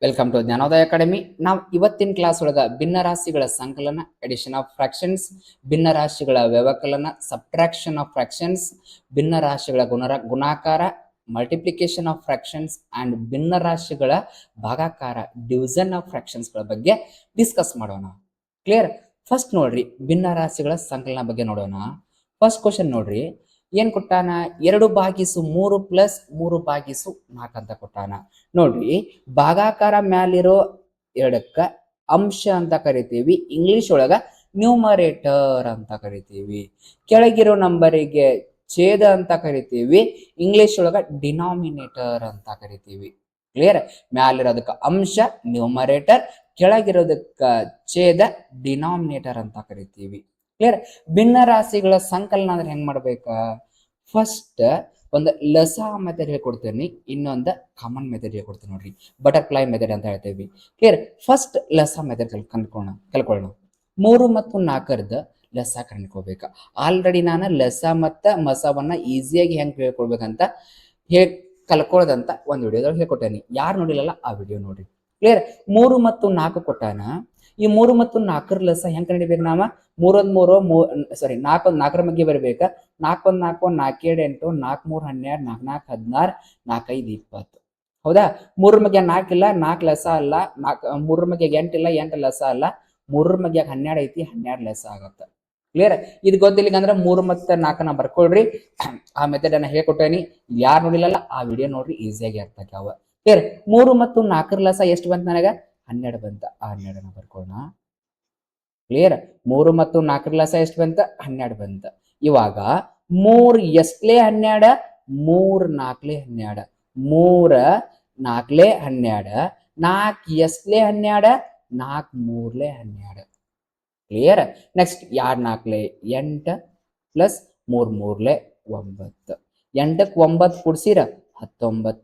Welcome to Jnanodaya academy. ನಾವು ಇವತ್ತಿನ class ಒಳಗ ಭಿನ್ನರಾಶಿಗಳ ಸಂಕಲನ, ಎಡಿಷನ್ ಆಫ್ ಫ್ರಾಕ್ಷನ್ಸ್, ಭಿನ್ನರಾಶಿಗಳ ವ್ಯವಕಲನ, ಸಬ್ಟ್ರಾಕ್ಷನ್ ಆಫ್ ಫ್ರಾಕ್ಷನ್ಸ್, ಭಿನ್ನರಾಶಿಗಳ ಗುಣಾಕಾರ, ಮಲ್ಟಿಪ್ಲಿಕೇಶನ್ ಆಫ್ ಫ್ರಾಕ್ಷನ್ಸ್ ಅಂಡ್ ಭಿನ್ನರಾಶಿಗಳ ಭಾಗಾಕಾರ, ಡಿವಿಷನ್ ಆಫ್ ಫ್ರಾಕ್ಷನ್ಸ್ ಗಳ ಬಗ್ಗೆ ಡಿಸ್ಕಸ್ ಮಾಡೋಣ. ಕ್ಲಿಯರ್? ಫಸ್ಟ್ ನೋಡ್ರಿ, ಭಿನ್ನರಾಶಿಗಳ ಸಂಕಲನ ಬಗ್ಗೆ ನೋಡೋಣ. ಫಸ್ಟ್ ಕ್ವಶನ್ ನೋಡ್ರಿ, ಏನ್ ಕೊಟ್ಟಾನ? 2/3 ಪ್ಲಸ್ 3/4 ಅಂತ ಕೊಟ್ಟಾನ. ನೋಡ್ರಿ, ಭಾಗಾಕಾರ ಮ್ಯಾಲಿರೋ 2ಕ್ಕ ಅಂಶ ಅಂತ ಕರಿತೀವಿ, ಇಂಗ್ಲಿಷ್ ಒಳಗ ನ್ಯೂಮರೇಟರ್ ಅಂತ ಕರಿತೀವಿ. ಕೆಳಗಿರೋ ನಂಬರಿಗೆ ಛೇದ ಅಂತ ಕರಿತೀವಿ, ಇಂಗ್ಲಿಷ್ ಒಳಗ ಡಿನಾಮಿನೇಟರ್ ಅಂತ ಕರಿತೀವಿ. ಕ್ಲಿಯರ್? ಮ್ಯಾಲಿರೋದಕ್ಕ ಅಂಶ ನ್ಯೂಮರೇಟರ್, ಕೆಳಗಿರೋದಕ್ಕ ಛೇದ ಡಿನಾಮಿನೇಟರ್ ಅಂತ ಕರಿತೀವಿ. ಕ್ಲಿಯರ್? ಭಿನ್ನರಾಶಿಗಳ ಸಂಕಲನ ಅಂದ್ರೆ ಹೆಂಗ್ ಮಾಡ್ಬೇಕ? ಫಸ್ಟ್ ಒಂದು ಲಸ ಮೆಥಡ್ ಹೇಳ್ಕೊಡ್ತೇನೆ, ಇನ್ನೊಂದು ಕಾಮನ್ ಮೆಥಡ್ ಹೇಳ್ಕೊಡ್ತೇನೆ. ನೋಡ್ರಿ, ಬಟರ್ಫ್ಲೈ ಮೆಥಡ್ ಅಂತ ಹೇಳ್ತೇವೆ. ಕ್ಲಿಯರ್? ಫಸ್ಟ್ ಲಸ ಮೆಥಡ್ ಕಲ್ಕೊಳ್ಳೋಣ. 3 ಮತ್ತು 4 ಲಸ ಕಂಡುಕೋಬೇಕ. ಆಲ್ರೆಡಿ ನಾನು ಲಸ ಮತ್ತು ಮಸವನ್ನ ಈಸಿಯಾಗಿ ಹೆಂಗ್ ಹೇಳ್ಕೊಡ್ಬೇಕಂತ ಕಲ್ಕೊಳ್ಳೋದಂತ ಒಂದು ವಿಡಿಯೋದಲ್ಲಿ ಹೇಳ್ಕೊಟ್ಟೇನೆ. ಯಾರು ನೋಡಿಲ್ಲಲ್ಲ ಆ ವಿಡಿಯೋ ನೋಡ್ರಿ. ಕ್ಲಿಯರ್? 3 ಮತ್ತು 4 ಕೊಟ್ಟಾನ. ಈ 3 ಮತ್ತು 4 ಲಸ ಹೆಂಗ್ ಕಂಡಿಬೇಕು? ನಾವ 3 4 4 ಮಧ್ಯೆ ಬರ್ಬೇಕ. 4 1 4 4 7 8 4 3 12 4 4 16 4 5 20. ಹೌದಾ? 3 ಮಧ್ಯ 4 ಇಲ್ಲ, 4 ಲಸ ಅಲ್ಲ. 3 ಮಧ್ಯ 8 ಇಲ್ಲ, 8 ಲಸ ಅಲ್ಲ. 3 ಮಧ್ಯ 12 ಐತಿ, 12 ಲಸ ಆಗತ್ತ. ಕ್ಲಿಯರ್? ಇದು ಗೊತ್ತಿಲ್ಲ ಅಂದ್ರೆ 3 ಮತ್ತು 4ನ ಬರ್ಕೊಳ್ರಿ. ಆ ಮೆಥಡ್ ಅನ್ನ ಹೇಳ್ಕೊಟ್ಟೇನಿ. ಯಾರು ನೋಡಿಲ್ಲಲ್ಲ ಆ ವಿಡಿಯೋ ನೋಡ್ರಿ, ಈಸಿಯಾಗಿ ಅರ್ಥ ಆಗ್ಯಾವ. ಕ್ಲಿಯರ್? 3 ಮತ್ತು 4 ಲಸ ಎಷ್ಟು ಬಂತ? ನನಗ 12 ಬಂತ. ಆ 12ನ ಬರ್ಕೊಳ್ಳೋಣ. ಕ್ಲಿಯರ್? 3 ಮತ್ತು 4 ಲಸ ಎಷ್ಟು ಬಂತ? 12 ಬಂತ. ಇವಾಗ 3 ಎಸ್ಟ್ಲೆ 12, 3 4 12, 3 4 12, 4 ಎಸ್ಟ್ಲೆ 12, 4 3 12. ಕ್ಲಿಯರ್? Next 2 4 8 plus 3 3 9. 8ಕ್ಕೆ 9 ಕೂಡಿಸಿರ 19.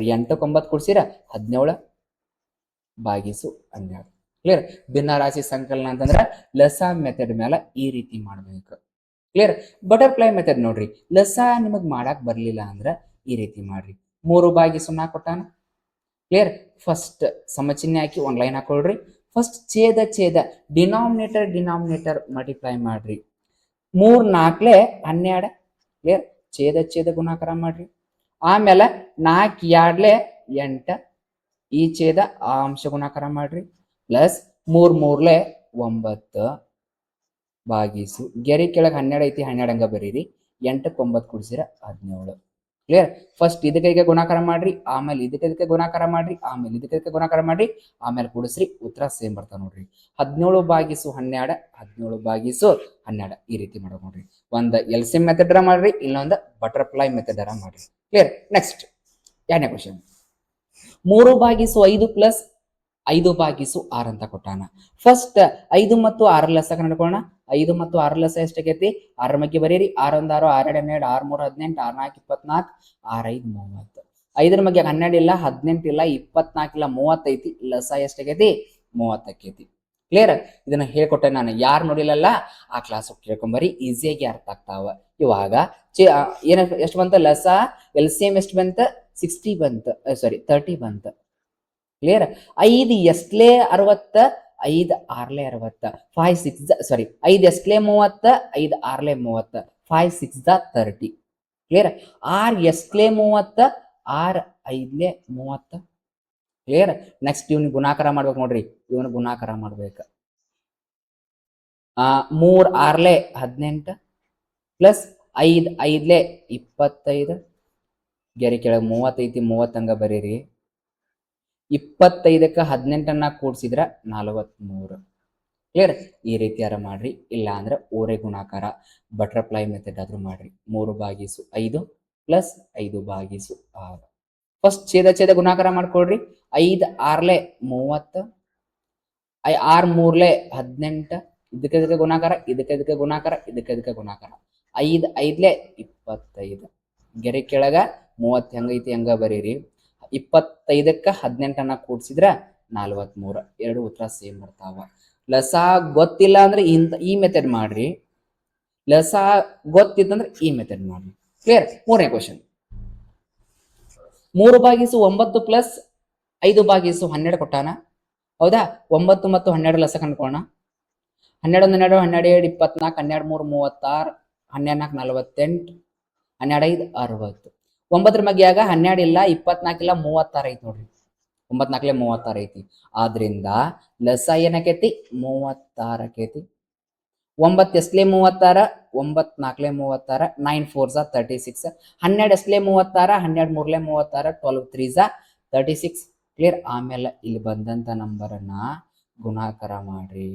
8ಕ್ಕೆ 9 ಕೂಡಿಸಿರ 17 ಭಾಗಿಸು 12. ಕ್ಲಿಯರ್? ಭಿನ್ನರಾಶಿ ಸಂಕಲನ ಅಂತಂದ್ರೆ ಲಸ ಮೆಥಡ್ ಮೇಲೆ ಈ ರೀತಿ ಮಾಡ್ಬೇಕು. ಕ್ಲಿಯರ್? ಬಟರ್ಫ್ಲೈ ಮೆಥಡ್ ನೋಡ್ರಿ, ಲಸ ನಿಮಗ್ ಮಾಡಕ್ ಬರ್ಲಿಲ್ಲ ಅಂದ್ರೆ ಈ ರೀತಿ ಮಾಡ್ರಿ. 3/4 ಕೊಟ್ಟಾನ. ಕ್ಲಿಯರ್? ಫಸ್ಟ್ ಸಮಚಿಹ್ನೆ ಹಾಕಿ ಒಂದು ಲೈನ್ ಹಾಕೊಳ್ರಿ. ಫಸ್ಟ್ ಛೇದ ಡಿನಾಮಿನೇಟರ್ ಮಲ್ಟಿಪ್ಲೈ ಮಾಡ್ರಿ. 3 4 12. ಕ್ಲಿಯರ್? ಛೇದ ಗುಣಾಕಾರ ಮಾಡ್ರಿ. ಆಮೇಲೆ 4 2 8, ಈ ಛೇದ ಆ ಅಂಶ ಗುಣಾಕಾರ ಮಾಡ್ರಿ. ಪ್ಲಸ್ 3 3 9 ಭಾಗಿಸು ಗೆರೆ ಕೆಳಗೆ 12 ಐತಿ, 12 ಹಂಗ ಬರೀರಿ. 8ಕ್ಕೆ 9 ಕೂಡಿಸಿರ 17. ಕ್ಲಿಯರ್? ಫಸ್ಟ್ ಇದಕ್ಕೆ ಗುಣಾಕಾರ ಮಾಡ್ರಿ, ಆಮೇಲೆ ಇದಕ್ಕೆ ಗುಣಾಕಾರ ಮಾಡ್ರಿ, ಆಮೇಲೆ ಇದಕ್ಕೆ ಗುಣಾಕಾರ ಮಾಡ್ರಿ, ಆಮೇಲೆ ಕೂಡಿಸ್ರಿ. ಉತ್ತರ ಸೇಮ್ ಬರ್ತಾವ ನೋಡ್ರಿ. 17/12, 17/12 ಈ ರೀತಿ ಮಾಡೋದು ನೋಡ್ರಿ. ಒಂದು LCM ಮೆಥಡ್ ಮಾಡ್ರಿ, ಇನ್ನೊಂದು ಬಟರ್ಫ್ಲೈ ಮೆಥಡ್ ಮಾಡ್ರಿ. ಕ್ಲಿಯರ್? ನೆಕ್ಸ್ಟ್ 2ನೇ ಕ್ವಶನ್, 3/5 ಪ್ಲಸ್ 5/6 ಅಂತ ಕೊಟ್ಟಾನ. ಫಸ್ಟ್ 5 ಮತ್ತು 6 ಲಸ ಕಂಡುಕೊಳ್ಳೋಣ. 5 ಮತ್ತು 6 ಲಸ ಎಷ್ಟಾಗೈತಿ? 6 ಮಧ್ಯೆ ಬರೀರಿ. 6 1 6, 6 2 12, 6 3 18, 6 4 24, 6 5 30. 5ರ ಮಧ್ಯೆ 12 ಇಲ್ಲ, 18 ಇಲ್ಲ, 24 ಇಲ್ಲ, 30 ಐತಿ. ಲಸ ಎಷ್ಟಾಗೈತಿ? 30 ಆಕೈತಿ. ಕ್ಲಿಯರ್? ಇದನ್ನ ಹೇಳ್ಕೊಟ್ಟೆ ನಾನು. ಯಾರು ನೋಡಿಲ್ಲಲ್ಲ ಆ ಕ್ಲಾಸ್ ಕೇಳ್ಕೊಂಬರಿ, ಈಸಿಯಾಗಿ ಅರ್ಥ ಆಗ್ತಾವ. ಇವಾಗ ಎಷ್ಟು ಬಂತ ಲಸ? LCM ಎಷ್ಟು ಬಂತ? 60 ಬಂತ, 30 ಬಂತ. ಕ್ಲಿಯರ್? 5 ಎಸ್ಟ್ಲೆ 60, 5 6 60, 5 6 5 ಎಸ್ಟ್ಲೆ 30, 5 6 30, 5 6 30. ಕ್ಲಿಯರ್? 6 ಎಸ್ಟ್ಲೆ 30, 6 5 30. ಕ್ಲಿಯರ್? ನೆಕ್ಸ್ಟ್ ಇವನ್ ಗುಣಾಕಾರ ಮಾಡ್ಬೇಕು ನೋಡ್ರಿ. ಇವನು ಗುಣಾಕಾರ ಮಾಡ್ಬೇಕ. 3 6 18 ಪ್ಲಸ್ 5 5 25, ಗೆರೆ ಕೆಳಗೆ 30 ಐತಿ, 30 ಹಂಗ ಬರೀರಿ. 25ಕ್ಕೆ 18 ಕೂಡಿಸಿದ್ರ 43. ಕ್ಲಿಯರ್? ಈ ರೀತಿ ಯಾರ ಮಾಡ್ರಿ. ಇಲ್ಲ ಅಂದ್ರೆ ಓರೆ ಗುಣಾಕಾರ ಬಟರ್ಫ್ಲೈ ಮೆಥಡ್ ಆದ್ರೂ ಮಾಡ್ರಿ. 3/5 ಪ್ಲಸ್ 5/6. ಫಸ್ಟ್ ಛೇದ ಗುಣಾಕಾರ ಮಾಡ್ಕೊಳ್ರಿ. 5 6 30, 6 3 18, ಇದಕ್ಕೆ ಗುಣಾಕಾರ, ಇದಕ್ಕೆ ಗುಣಾಕಾರ, ಇದಕ್ಕೆ ಗುಣಾಕಾರ. 5 5 25, ಗೆರೆ ಕೆಳಗ 30 ಹೆಂಗೈತಿ ಹಂಗ ಬರೀರಿ. 25ಕ್ಕೆ 18 ಕೂಡಿಸಿದ್ರ 43. ಎರಡು ಉತ್ತರ ಸೇಮ್ ಬರ್ತಾವ. ಲಸ ಗೊತ್ತಿಲ್ಲ ಅಂದ್ರೆ ಈ ಮೆಥಡ್ ಮಾಡ್ರಿ. ಲಸ ಗೊತ್ತಿತ್ತಂದ್ರೆ ಈ ಮೆಥಡ್ ಮಾಡ್ರಿ. ಕ್ಲಿಯರ್? 3ನೇ ಕ್ವಶನ್, 3/9 ಪ್ಲಸ್ 5/12 ಕೊಟ್ಟಾನ. ಹೌದಾ? 9 ಮತ್ತು 12 ಲಸ ಕಂಡುಕೊಳ್ಳೋಣ. 12 12 12 7 24 12 3 36 12 4 48 12 5 60. 9 ಮಗ್ಯಾಗ 12 ಇಲ್ಲ, 24 ಇಲ್ಲ, 36 ಐತಿ ನೋಡ್ರಿ. 9 4 36 ಐತಿ. ಆದ್ರಿಂದ ಲಸ ಏನಾಕೈತಿ? 36 ಆಕೈತಿ. 9 ಎಸ್ಲೆ 36, 9 4 36, 9 4 36. 12 ಎಸ್ಲೆ 36, 12 3 36, 12 3 36. ಕ್ಲಿಯರ್? ಆಮೇಲೆ ಇಲ್ಲಿ ಬಂದಂತ ನಂಬರನ್ನ ಗುಣಾಕಾರ ಮಾಡ್ರಿ.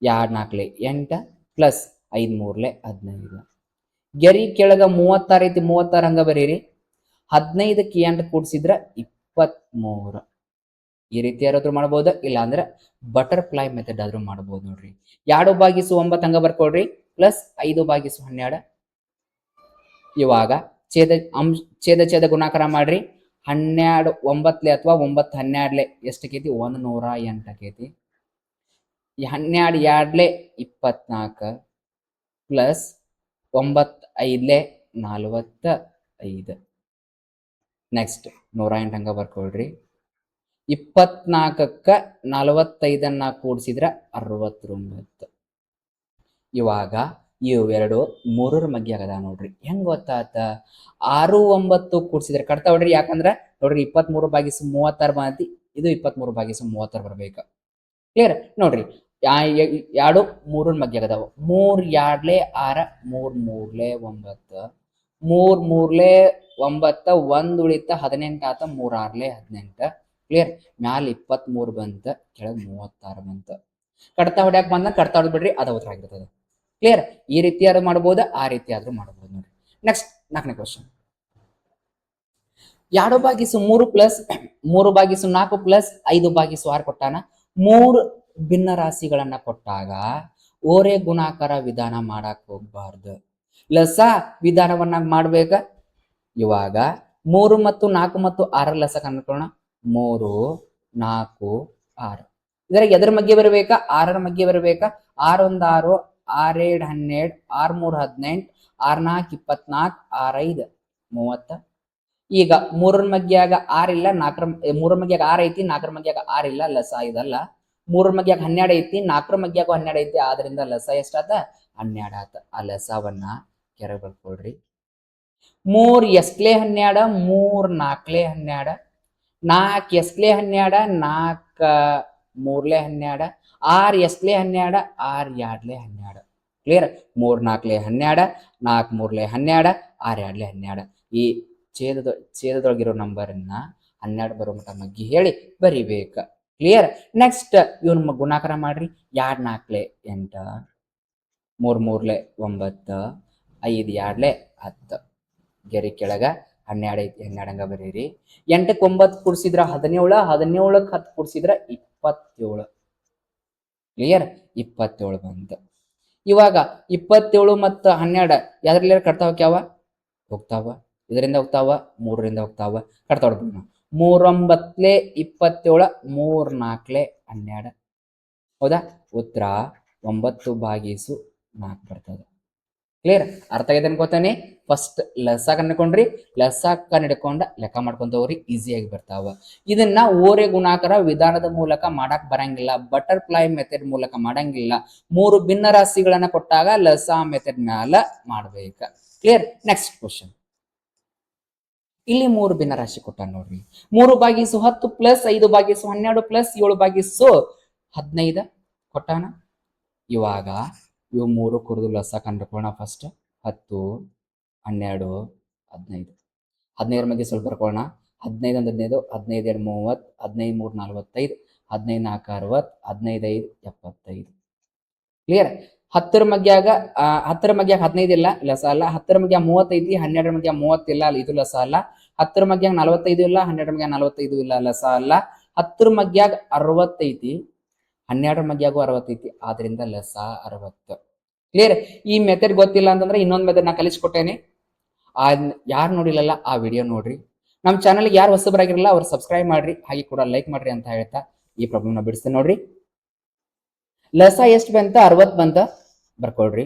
2 4 8 ಪ್ಲಸ್ 5 3 15. ಗೆರಿ ಕೆಳಗ 36 ಐತಿ, 36 ಹಂಗ ಬರೀರಿ. 15ಕ್ಕೆ 8 ಕೂಡಿಸಿದ್ರ 23. ಈ ರೀತಿ ಯಾರಾದ್ರೂ ಮಾಡ್ಬೋದು, ಇಲ್ಲ ಅಂದ್ರೆ ಬಟರ್ಫ್ಲೈ ಮೆಥಡ್ ಆದ್ರೂ ಮಾಡ್ಬೋದು ನೋಡ್ರಿ. 2/9 ಹಂಗ ಬರ್ಕೊಳ್ರಿ, ಪ್ಲಸ್ 5/12. ಇವಾಗ ಛೇದ ಗುಣಾಕಾರ ಮಾಡ್ರಿ. 12 9 ಅಥವಾ 9 12 ಎಷ್ಟಕ್ಕೈತಿ? 108 ಆಕೈತಿ. 12 2 24 ಪ್ಲಸ್ 9 5 45. ನೆಕ್ಸ್ಟ್ 108 ಹಂಗ ಬರ್ಕೊಳ್ರಿ. 24ಕ್ಕ 45 ಕೂಡಿಸಿದ್ರ 69. ಇವಾಗ ಇವೆರಡು 3ರ ಮಧ್ಯ ಆಗದ ನೋಡ್ರಿ. ಹೆಂಗ್ ಗೊತ್ತಾತ? 6 9 ಕೂಡಿಸಿದ್ರೆ ಕಟ್ತಾ ಹೊಡ್ರಿ. ಯಾಕಂದ್ರ ನೋಡ್ರಿ 23/36 ಬಂದೈತಿ. ಇದು 23/36 ಬರ್ಬೇಕ. ಕ್ಲಿಯರ್? ನೋಡ್ರಿ 2 3ರ ಮಧ್ಯ ಆಗದಾವ. 3 2 6 3 3 9 3 3 9 1 ಉಳಿತ 18 ಆತ. 3 6 18. ಕ್ಲಿಯರ್? ಮ್ಯಾಲ 23 ಬಂತ, ಕೆಳಗ್ 36 ಬಂತ. ಕಡ್ತಾ ಹೊಡ್ಯಾಕ್ ಬಂದ ಕಡ್ತಾ ಹೊಡ್ ಬಿಡ್ರಿ, ಅದ ಉತ್ತರ ಆಗಿರ್ತದೆ. ಕ್ಲಿಯರ್? ಈ ರೀತಿ ಆದ್ರೂ ಮಾಡಬಹುದು, ಆ ರೀತಿ ಆದ್ರೂ ಮಾಡಬಹುದು ನೋಡ್ರಿ. ನೆಕ್ಸ್ಟ್ 4ನೇ ಕ್ವಶನ್. 2/3 ಪ್ಲಸ್ 3/4 ಪ್ಲಸ್ 5/6 ಕೊಟ್ಟಾನ. 3 ಭಿನ್ನ ರಾಶಿಗಳನ್ನ ಕೊಟ್ಟಾಗ ಓರೆ ಗುಣಾಕಾರ ವಿಧಾನ ಮಾಡಕ್ ಹೋಗ್ಬಾರ್ದು, ಲಸ ವಿಧಾನವನ್ನ ಮಾಡ್ಬೇಕ. ಇವಾಗ 3 ಮತ್ತು 4 ಮತ್ತು 6 ಲಸ ಕಂಡುಕೊಳ್ಳೋಣ. 3 4 6. ಇದ್ರಾಗ ಎದರ ಮಧ್ಯೆ ಬರಬೇಕಾ? 6ರ ಮಧ್ಯೆ ಬರಬೇಕಾ? 6 1 6, 6 2 12, 6 3 18, 6 4 24, 6 5 30. ಈಗ 3ರ ಮಧ್ಯಾಗ 6 ಇಲ್ಲ, 3ರ ಮಧ್ಯಾಗ 6 ಐತಿ, 4ರ ಮಧ್ಯಾಗ 6 ಇಲ್ಲ, ಲಸ ಇದಲ್ಲ. 3ರ ಮಧ್ಯಾಗ 12 ಐತಿ, 4ರ ಮಧ್ಯಾಗ 12 ಐತಿ, ಆದ್ರಿಂದ ಲಸ ಎಷ್ಟಾತ? 12 ಆತ. ಆ ಲಸವನ್ನ ಕೆಳಗೆ ಬರ್ಕೊಳ್ರಿ. 3 ಎಸ್ಲೆ 12, 3 4 12, 4 ಎಸ್ಲೆ 12, 4 3 12, 6 ಎಸ್ಲೆ 12, 6 2 12. ಕ್ಲಿಯರ್? 3 4 12, 4 3 12, 6 2 12. ಈ ಛೇದದೊಳಗಿರೋ ನಂಬರನ್ನ 12 ಬರೋ ಮಟ್ಟ ಮಗ್ಗಿ ಹೇಳಿ ಬರಿಬೇಕ. ಕ್ಲಿಯರ್? ನೆಕ್ಸ್ಟ್ ಇವನ್ ಗುಣಾಕಾರ ಮಾಡ್ರಿ. 2 4 8, 3 3 9, 5 2 10. ಗೆರಿ ಕೆಳಗ 12 ಐತಿ, 12 ಹಂಗ ಬರೀರಿ. 8ಕ್ಕೆ 9 ಕೂಡಿಸಿದ್ರ 17, 17ಕ್ಕೆ 10 ಕೂಡಿಸಿದ್ರ 27. ಕ್ಲಿಯರ್? 27 ಬಂತು. ಇವಾಗ 27 ಮತ್ತು 12 ಯಾವ್ದ್ರಲ್ಲಿ ಕಟ್ತಾ ಹೋಗ್ತಾವ? ಇದರಿಂದ ಹೋಗ್ತಾವ, 3ರಿಂದ ಹೋಗ್ತಾವ. ಕಟ್ತಾ ಹೊಡ್ಬೋದು. 3 9 27, 3 4 12. ಹೌದಾ? ಉತ್ತರ 9/4 ಬರ್ತದೆ. ಕ್ಲಿಯರ್? ಅರ್ಥ ಆಗಿದೆ ಅನ್ಕೋತಾನೆ. ಫಸ್ಟ್ ಲಸ ಕಂಡುಕೊಂಡ್ರಿ, ಲಸ ಕಂಡುಕೊಂಡ ಲೆಕ್ಕ ಮಾಡ್ಕೊಂತ ಹೋಗ್ರಿ, ಈಸಿಯಾಗಿ ಬರ್ತಾವ. ಇದನ್ನ ಓರೆ ಗುಣಾಕಾರ ವಿಧಾನದ ಮೂಲಕ ಮಾಡಕ್ ಬರಂಗಿಲ್ಲ, ಬಟರ್ಫ್ಲೈ ಮೆಥಡ್ ಮೂಲಕ ಮಾಡಂಗಿಲ್ಲ. 3 ಭಿನ್ನ ರಾಶಿಗಳನ್ನ ಕೊಟ್ಟಾಗ ಲಸ ಮೆಥಡ್ ಮ್ಯಾಲ ಮಾಡ್ಬೇಕ. ಕ್ಲಿಯರ್? Next question. ಇಲ್ಲಿ 3 ಭಿನ್ನ ರಾಶಿ ಕೊಟ್ಟ ನೋಡ್ರಿ. 3/10 ಪ್ಲಸ್ 5/12 ಪ್ಲಸ್ 7/15 ಕೊಟ್ಟಾನ. ಇವಾಗ ಇವು 3 ಕುರಿದು ಲಸ ಕಂಡುಕೊಳ್ಳೋಣ. ಫಸ್ಟ್ 10 12 15. 15ರ ಮಧ್ಯೆ ಸ್ವಲ್ಪ ಬರ್ಕೊಳ್ಳೋಣ. 15 1 15, 15 2 30, 15 3 45, 15 4 60, 15 5 75. ಕ್ಲಿಯರ್? 10ರ ಮಧ್ಯಾಗ 15 ಇಲ್ಲ, ಲಸ ಅಲ್ಲ. 10ರ ಮಧ್ಯ 30 ಐತಿ, 12ರ ಮಧ್ಯ 30 ಇಲ್ಲ, ಇದು ಲಸ ಅಲ್ಲ. 10ರ ಮಧ್ಯಾಗ 45 ಇಲ್ಲ, 12ರ ಮಧ್ಯ 45 ಇಲ್ಲ, ಲಸ ಅಲ್ಲ. 10ರ ಮಧ್ಯಾಗ 60 ಐತಿ, 12ರ ಮಧ್ಯಾಗೂ 60 ಐತಿ, ಆದ್ರಿಂದ ಲಸ 60. ಕ್ಲಿಯರ್? ಈ ಮೆಥಡ್ ಗೊತ್ತಿಲ್ಲ ಅಂತಂದ್ರೆ ಇನ್ನೊಂದು ಮೆಥಡ್ ನಾ ಕಲಿಸ್ಕೊಟ್ಟೇನೆ. ಯಾರು ನೋಡಿಲ್ಲಲ್ಲ ಆ ವಿಡಿಯೋ ನೋಡ್ರಿ. ನಮ್ಮ ಚಾನಲ್ಗೆ ಯಾರು ಹೊಸಬರಾಗಿರಲ್ಲ ಅವ್ರು ಸಬ್ಸ್ಕ್ರೈಬ್ ಮಾಡ್ರಿ, ಹಾಗೆ ಕೂಡ ಲೈಕ್ ಮಾಡ್ರಿ ಅಂತ ಹೇಳ್ತಾ ಈ ಪ್ರಾಬ್ಲಮ್ ನ ಬಿಡಿಸ್ತೇನೆ ನೋಡ್ರಿ. ಲಸ ಎಷ್ಟು ಬಂತ? 60 ಬಂತ. ಬರ್ಕೊಳ್ರಿ.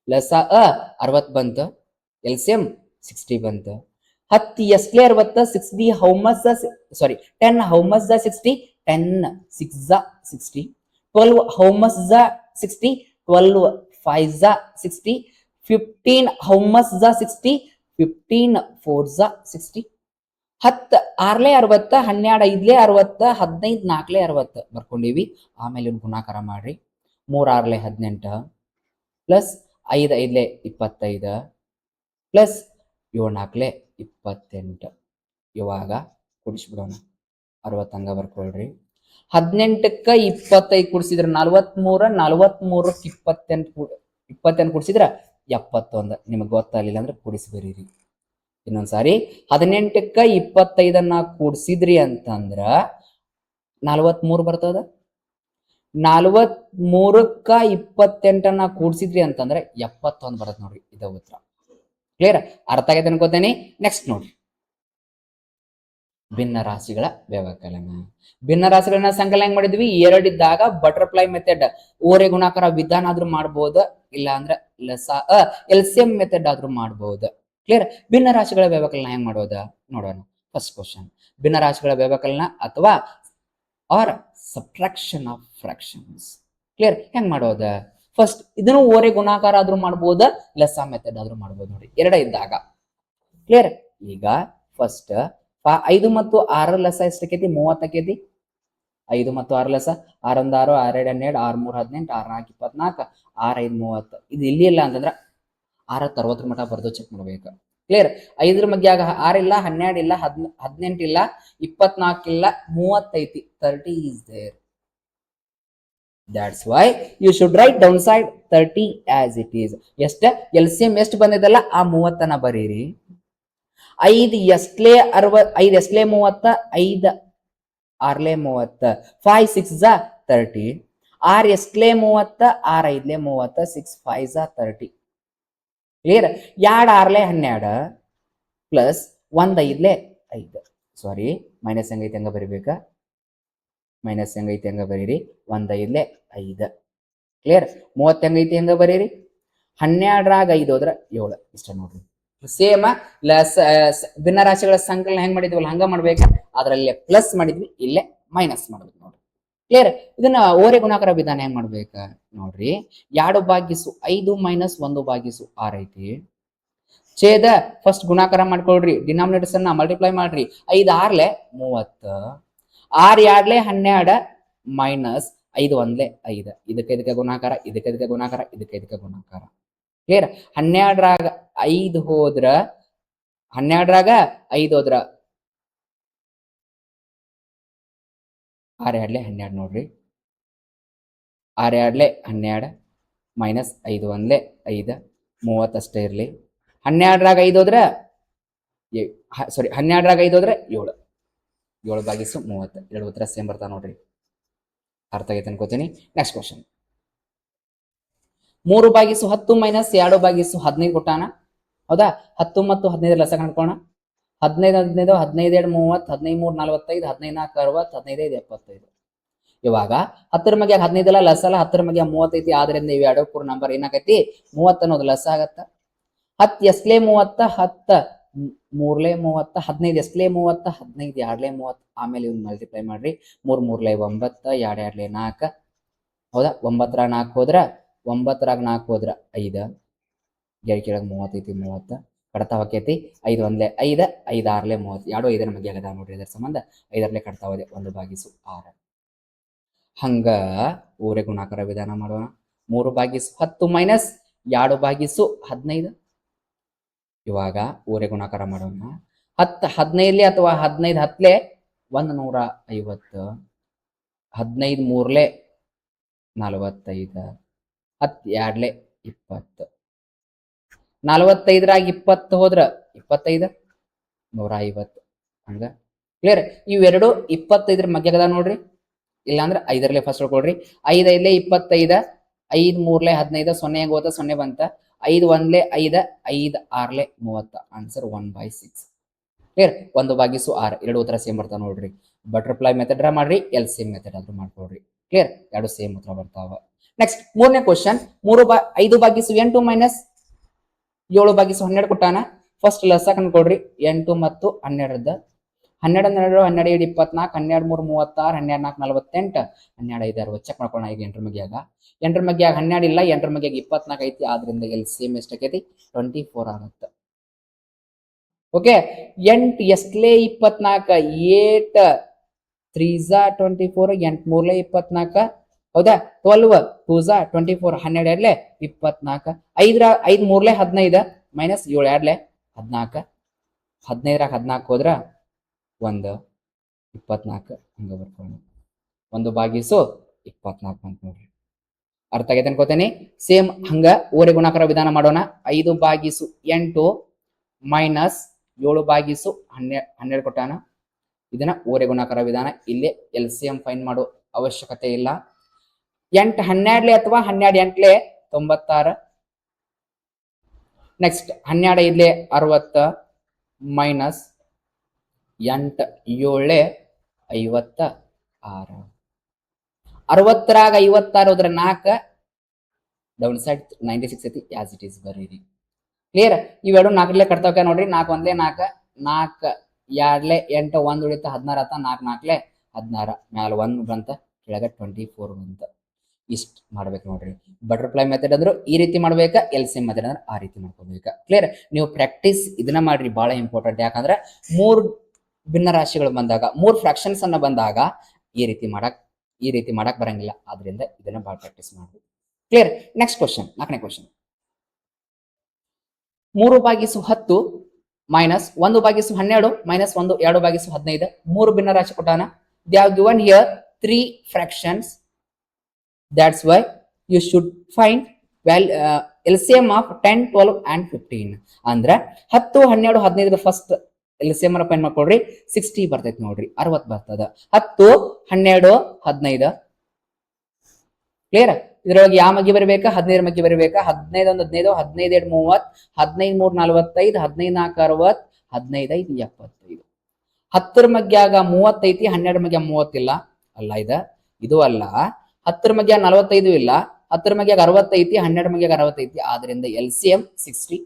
ಲಸ 60 ಬಂತ. ಎಲ್ಸಿಎಂ 60 ಬಂತ. 10 ಎಸ್ಲೆ 60 60 how much sorry 10 how much the 60 10 6 the 60 12 how much the 60 12 5 the 60 15 how much the 60 15 4 the 60 10 6ಲೆ 60 12 5ಲೆ 60 15 4ಲೆ 60 ಬರ್ಕೊಂಡಿವಿ. ಆಮೇಲೆ ಗುಣಾಕಾರ ಮಾಡ್ರಿ. 3 6ಲೆ 18 ಪ್ಲಸ್ 5 5ಲೆ 25 ಪ್ಲಸ್ 7 4ಲೆ 28. ಇವಾಗ ಕುಡಿಸ್ಬಿಡೋಣ. 60 ಹಂಗ ಬರ್ಕೊಳ್ರಿ. 18ಕ್ಕ 25 ಕುಡಿಸಿದ್ರೆ 43 43ಕ್ಕೆ 28 ಕುಡಿಸಿದ್ರ 71. ನಿಮಗೆ ಗೊತ್ತಾಗಲಿಲ್ಲ ಅಂದ್ರೆ ಕೂಡಿಸಿ ಬರೀರಿ. ಇನ್ನೊಂದ್ಸಾರಿ 18ಕ್ಕ 25 ಕೂಡಿಸಿದ್ರಿ ಅಂತಂದ್ರ 43 ಬರ್ತದ. 43ಕ್ಕ 28 ಕೂಡಿಸಿದ್ರಿ ಅಂತಂದ್ರೆ 71 ಬರುತ್ತೆ ನೋಡ್ರಿ. ಇದ ಉತ್ತರ. ಕ್ಲಿಯರ್? ಅರ್ಥ ಆಗೈತೆ ಅನ್ಕೋತೇನೆ. ನೆಕ್ಸ್ಟ್ ನೋಡ್ರಿ, ಭಿನ್ನ ರಾಶಿಗಳ ವ್ಯವಕಲನ. ಭಿನ್ನ ರಾಶಿಗಳನ್ನ ಸಂಕಲನ ಹೆಂಗ್ ಮಾಡಿದ್ವಿ? 2 ಇದ್ದಾಗ ಬಟರ್ಫ್ಲೈ ಮೆಥಡ್ ಓರೆ ಗುಣಾಕಾರ ವಿಧಾನ ಆದ್ರೂ ಮಾಡಬಹುದು, ಇಲ್ಲ ಅಂದ್ರೆ LCM ಮೆಥಡ್ ಆದ್ರೂ ಮಾಡಬಹುದು. ಕ್ಲಿಯರ್? ಭಿನ್ನ ರಾಶಿಗಳ ವ್ಯವಕಲನ ಹೆಂಗ್ ಮಾಡೋದ ನೋಡೋಣ. ಫಸ್ಟ್ ಕ್ವಶನ್, ಭಿನ್ನ ರಾಶಿಗಳ ವ್ಯವಕಲನ ಅಥವಾ or subtraction of fractions. Clear? ಹೆಂಗ್ ಮಾಡೋದ? ಫಸ್ಟ್ ಇದನ್ನು ಓರೆ ಗುಣಾಕಾರ ಆದ್ರೂ ಮಾಡಬಹುದ, ಲಸ ಮೆಥಡ್ ಆದ್ರೂ ಮಾಡಬಹುದು ನೋಡಿ, 2 ಇದ್ದಾಗ. ಕ್ಲಿಯರ್? ಈಗ ಫಸ್ಟ್ 5 ಮತ್ತು 6 ಲಸ ಎಷ್ಟಕ್ಕೈತಿ? 30 ಆಕೈತಿ. 5 ಮತ್ತು 6 ಲಸ 6 1 6 6 2 12 6 3 18 6 4 24 6 5 30. ಇದು ಇಲ್ಲಿ ಇಲ್ಲ ಅಂತಂದ್ರ 6 60 ಮಟ ಬರ್ದು ಚೆಕ್ ಮಾಡ್ಬೇಕು. ಕ್ಲಿಯರ್? 5 ಮಧ್ಯ 6 ಇಲ್ಲ, 12 ಇಲ್ಲ, 18 ಇಲ್ಲ, 24 ಇಲ್ಲ, 30 ಐತಿ. 30 is there. That's why you should write downside 30 as it is. ಎಷ್ಟ LCM ಎಷ್ಟು ಬಂದಿದಲ್ಲ ಆ 30ನ ಬರೀರಿ. 5 ಎಸ್ಲೆ 60, 5 ಎಸ್ಲೆ 30, 5 6ಲೆ 30, 5 6 ಝ 30, 6 ಎಸ್ಲೆ 30, 6 5ಲೆ 30, 6 5 ಝ 30. ಕ್ಲಿಯರ್? 2 6ಲೆ 12 ಪ್ಲಸ್ 1 5ಲೆ 5. ಸಾರಿ, ಮೈನಸ್ ಹೆಂಗೈತೆ ಹಂಗ ಬರಿಬೇಕಾ? ಮೈನಸ್ ಹೆಂಗೈತಿ ಹಂಗ ಬರೀರಿ. 1 5ಲೆ 5. ಕ್ಲಿಯರ್? 30 ಹೆಂಗೈತಿ ಹಂಗ ಬರೀರಿ. 12ರಾಗ 5 ಹೋದ್ರ 7. ಇಷ್ಟ ನೋಡ್ರಿ. ಸೇಮ್ ಭಿನ್ನ ರಾಶಿಗಳ ಸಂಕಲನ ಹೆಂಗ್ ಮಾಡಿದ್ವಲ್ಲ ಹಂಗ ಮಾಡ್ಬೇಕ. ಅದ್ರಲ್ಲೇ ಪ್ಲಸ್ ಮಾಡಿದ್ವಿ, ಇಲ್ಲೇ ಮೈನಸ್ ಮಾಡ್ಬೇಕು ನೋಡ್ರಿ. ಕ್ಲಿಯರ್? ಇದನ್ನ ಓರೆ ಗುಣಾಕಾರ ವಿಧಾನ ಹೆಂಗ್ ಮಾಡ್ಬೇಕ ನೋಡ್ರಿ. 2/5 ಮೈನಸ್ 1/6 ಐತಿ. ಛೇದ ಫಸ್ಟ್ ಗುಣಾಕಾರ ಮಾಡ್ಕೊಳ್ರಿ, ಡಿನಾಮಿನೇಟರ್ಸ್ ಅನ್ನ ಮಲ್ಟಿಪ್ಲೈ ಮಾಡ್ರಿ. 5 6ಲೆ 30, 6 2ಲೆ 12 ಮೈನಸ್ 5 1ಲೆ 5. ಇದಕ್ಕೆ ಗುಣಾಕಾರ, ಇದಕ್ಕೆ ಗುಣಾಕಾರ, ಇದಕ್ಕೆ ಗುಣಾಕಾರ. ಕ್ಲಿಯರ್? 12ರಾಗ 5 ಹೋದ್ರ 12ರಾಗ 5 ಹೋದ್ರ 6 2ಲೆ 12 ನೋಡ್ರಿ. 6 2ಲೆ 12 ಮೈನಸ್ 5 1ಲೆ 5, 30 ಅಷ್ಟೇ ಇರ್ಲಿ. 12ರಾಗ 5 ಹೋದ್ರ ಸಾರಿ 12ರಾಗ 5 ಹೋದ್ರೆ 7. 7/30. 2 ಉತ್ತರ ಸೇಮ್ ಬರ್ತಾವ ನೋಡ್ರಿ. ಅರ್ಥ ಆಗೈತೆ ಅನ್ಕೋತೀನಿ. ನೆಕ್ಸ್ಟ್ ಕ್ವಶನ್, 3/10 ಮೈನಸ್ 2/15 ಕೊಟ್ಟಾನ. ಹೌದಾ? 10 ಮತ್ತು 15 ಲಸ ಕಂಡ್ಕೋಣ. 15 15 15 2 30, 15 3 45, 15 4 60, 15 5 75. ಇವಾಗ 10ರ ಮಗೆ 15 ಅಲ್ಲ ಲಸ ಅಲ್ಲ, 10ರ ಮಗೆ 30 ಐತಿ. ಆದ್ರಿಂದ ಇವು ಎರಡು ಪೂರ್ ನಂಬರ್ ಏನಾಗೈತಿ? 30 ಅನ್ನೋದು ಲಸ ಆಗತ್ತ. 10 ಎಸ್ಲೆ 30, 10 3ಲೆ 30, 15 ಎಸ್ಲೆ 30, 15 2ಲೆ 30. ಆಮೇಲೆ ಇವ್ನ ಮಲ್ಟಿಪ್ಲೈ ಮಾಡ್ರಿ. 3 3ಲೆ 9, 2 2ಲೆ 4. ಹೌದಾ? 9ರಾಗ 4 ಹೋದ್ರ 9ರಾಗ 4 ಹೋದ್ರ 5. ಕೆಳಗೆ 30 ಐತಿ. 30 ಕಡ್ತಾ ಹೋಕೈತಿ. 5 1ಲೆ 5, 5 6ಲೆ 30. 2 5ರ ಮಧ್ಯ ಆಗದ ನೋಡ್ರಿ. ಇದರ ಸಂಬಂಧ 5ರಲ್ಲಿ ಕಡ್ತಾ ಹೋದೆ. 1/6. ಹಂಗ ಓರೆ ಗುಣಾಕಾರ ವಿಧಾನ ಮಾಡೋಣ. 3/10 ಮೈನಸ್ 2/15. ಇವಾಗ ಓರೆ ಗುಣಾಕಾರ ಮಾಡೋಣ. 10 15ಲೆ ಅಥವಾ 15 10ಲೆ 150, 15 3ಲೆ 45, 10 2ಲೆ 20. 45ರಾಗ 20 ಹೋದ್ರ 25, 150. ಹಂಗ. ಕ್ಲಿಯರ್? ಇವೆರಡು 25ರ ಮಧ್ಯಗದ ನೋಡ್ರಿ. ಇಲ್ಲಾಂದ್ರೆ 5ರಲ್ಲಿ ಫಸ್ಟ್ ಹೇಳ್ಕೊಡ್ರಿ. 5 5ಲೆ 25, 5 3ಲೆ 15, 0 ಹೋದ 0 ಬಂತ. 5 1ಲೆ 5, 5 6ಲೆ 30. ಆನ್ಸರ್ 1/6. ಕ್ಲಿಯರ್? 1/6. 2 ಉತ್ತರ ಸೇಮ್ ಬರ್ತಾವ ನೋಡ್ರಿ. ಬಟರ್ಫ್ಲೈ ಮೆಥಡ್ ಮಾಡ್ರಿ, LCM ಮೆಥಡ್ ಆದ್ರೂ ಮಾಡ್ಕೊಡ್ರಿ. ಕ್ಲಿಯರ್? 2 ಸೇಮ್ ಉತ್ತರ ಬರ್ತಾವ. ನೆಕ್ಸ್ಟ್ 3ನೇ ಕ್ವಶನ್, 5/8 ಮೈನಸ್ 7/12 ಕೊಟ್ಟಾನ. ಫಸ್ಟ್ ಲಸ ಕಂಡ್ಕೊಡ್ರಿ 8 ಮತ್ತು 12 12 12 12 24 12 3 36 12 4 48 12 5 60 ಚೆಕ್ ಮಾಡ್ಕೊಳ್ಳೋಣ ಈಗ 8 ಮಗ್ಯಾಗ 8 ಮಗ್ಯಾಗ 12 ಇಲ್ಲ 8 ಮಗ್ಯಾಗ 24 ಐತಿ ಆದ್ರಿಂದ ಎಲ್ ಸಿ ಎಂ ಎಷ್ಟೈತಿ 24 ಆಗುತ್ತೆ ಓಕೆ 8 ಎಸ್ಟ್ಲೆ 24 8 3 24 8 3 24 ಹೌದಾ 12 2 24 12 ಎರಡ್ಲೆ 24 5 5 3 15 ಮೈನಸ್ 7 ಎರಡ್ಲೆ 14 15 14 ಹೋದ್ರ 1 24 ಹಂಗ ಬರ್ಕೊಂಡು 1/24 ಅಂತ ನೋಡ್ರಿ ಅರ್ಥ ಆಗೈತೆ ಅನ್ಕೋತೇನೆ ಸೇಮ್ ಹಂಗ ಓರೆ ಗುಣಾಕಾರ ವಿಧಾನ ಮಾಡೋಣ 5/8 ಮೈನಸ್ 7/12 ಕೊಟ್ಟಾನ ಇದನ್ನ ಓರೆ ಗುಣಾಕಾರ ವಿಧಾನ ಇಲ್ಲಿ ಎಲ್ ಸಿ ಎಂ ಫೈನ್ ಮಾಡೋ ಅವಶ್ಯಕತೆ ಇಲ್ಲ 8 12 ಅಥವಾ 12 8 96 ನೆಕ್ಸ್ಟ್ 12 5 60 ಮೈನಸ್ 8 7 56 60ರಾಗ 56 ಹೋದ್ರೆ 4 ಡೌನ್ ಸೈಡ್ 96 ಐತಿ ಆಸ್ ಇಟ್ ಈಸ್ ಬರೀರಿ ಕ್ಲಿಯರ್ ಇವೆರಡು 4 ಕಟ್ತಾವ ನೋಡ್ರಿ 4 1 4 4 2 8 1 ಉಳಿತ 16 ಆತ 4 4 16 ಮ್ಯಾಲ 1 ಬಂತ ಕೆಳಗ 24 ಬಂತ ಇಷ್ಟ ಮಾಡ್ಬೇಕು ನೋಡ್ರಿ ಬಟರ್ಫ್ಲೈ ಮೆಥಡ್ ಅಂದ್ರು ಈ ರೀತಿ ಮಾಡ್ಬೇಕಾ ಎಲ್ ಸಿ ಎಂ ಮೆಥಡ್ ಅಂದ್ರೆ ಆ ರೀತಿ ಮಾಡ್ಕೋಬೇಕಾ ಕ್ಲಿಯರ್ ನೀವು ಪ್ರಾಕ್ಟೀಸ್ ಇದನ್ನ ಮಾಡ್ರಿ ಬಹಳ ಇಂಪಾರ್ಟೆಂಟ್ ಯಾಕಂದ್ರೆ 3 ಭಿನ್ನ ರಾಶಿಗಳು ಬಂದಾಗ 3 ಫ್ರಾಕ್ಷನ್ಸ್ ಅನ್ನ ಬಂದಾಗ ಈ ರೀತಿ ಮಾಡಕ್ ಬರಂಗಿಲ್ಲ ಆದ್ರಿಂದ ಇದನ್ನ ಬಹಳ ಪ್ರಾಕ್ಟೀಸ್ ಮಾಡ್ಬೇಕು ಕ್ಲಿಯರ್ ನೆಕ್ಸ್ಟ್ ಕ್ವಶನ್ 4ನೇ ಕ್ವಶನ್ 3/10 ಮೈನಸ್ 1/12 ಮೈನಸ್ 1 2/15 3 ಭಿನ್ನ ರಾಶಿ ಕೊಟ್ಟಾನ they have given here 3 fractions that's why you should find LCM of 10 12 and 15 ಅಂದ್ರೆ 10 12 15 ಫಸ್ಟ್ LCM ಅನ್ನ ಫೈಂಡ್ ಮಾಡ್ಕೊಳ್ರಿ 60 ಬರ್ತೈತಿ ನೋಡ್ರಿ 60 ಬರ್ತದ 10 12 15 ಕ್ಲಿಯರ್ ಇದ್ರೊಳಗೆ ಯಾವ ಮಗ್ಗಿ ಬರಬೇಕಾ 15 ಮಗ್ಗಿ ಬರಬೇಕಾ 15 1 15 15 2 30 15 3 45 15 4 60 15 5 75 10 ಮಗ್ಗ್ಯಾಗ 30 ಐತಿ 12 ಮಗ್ಗ್ಯಾಗ 30 ಇಲ್ಲ ಅಲ್ಲ ಇದು ಅಲ್ಲ 10 ಮಗ್ಯಾಗ 45 ಇಲ್ಲ 10 ಮಗ್ಯಾಗ 60 ಐತಿ 12 ಮಗ್ಯಾಗ 60 ಐತಿ ಆದ್ರಿಂದ LCM 60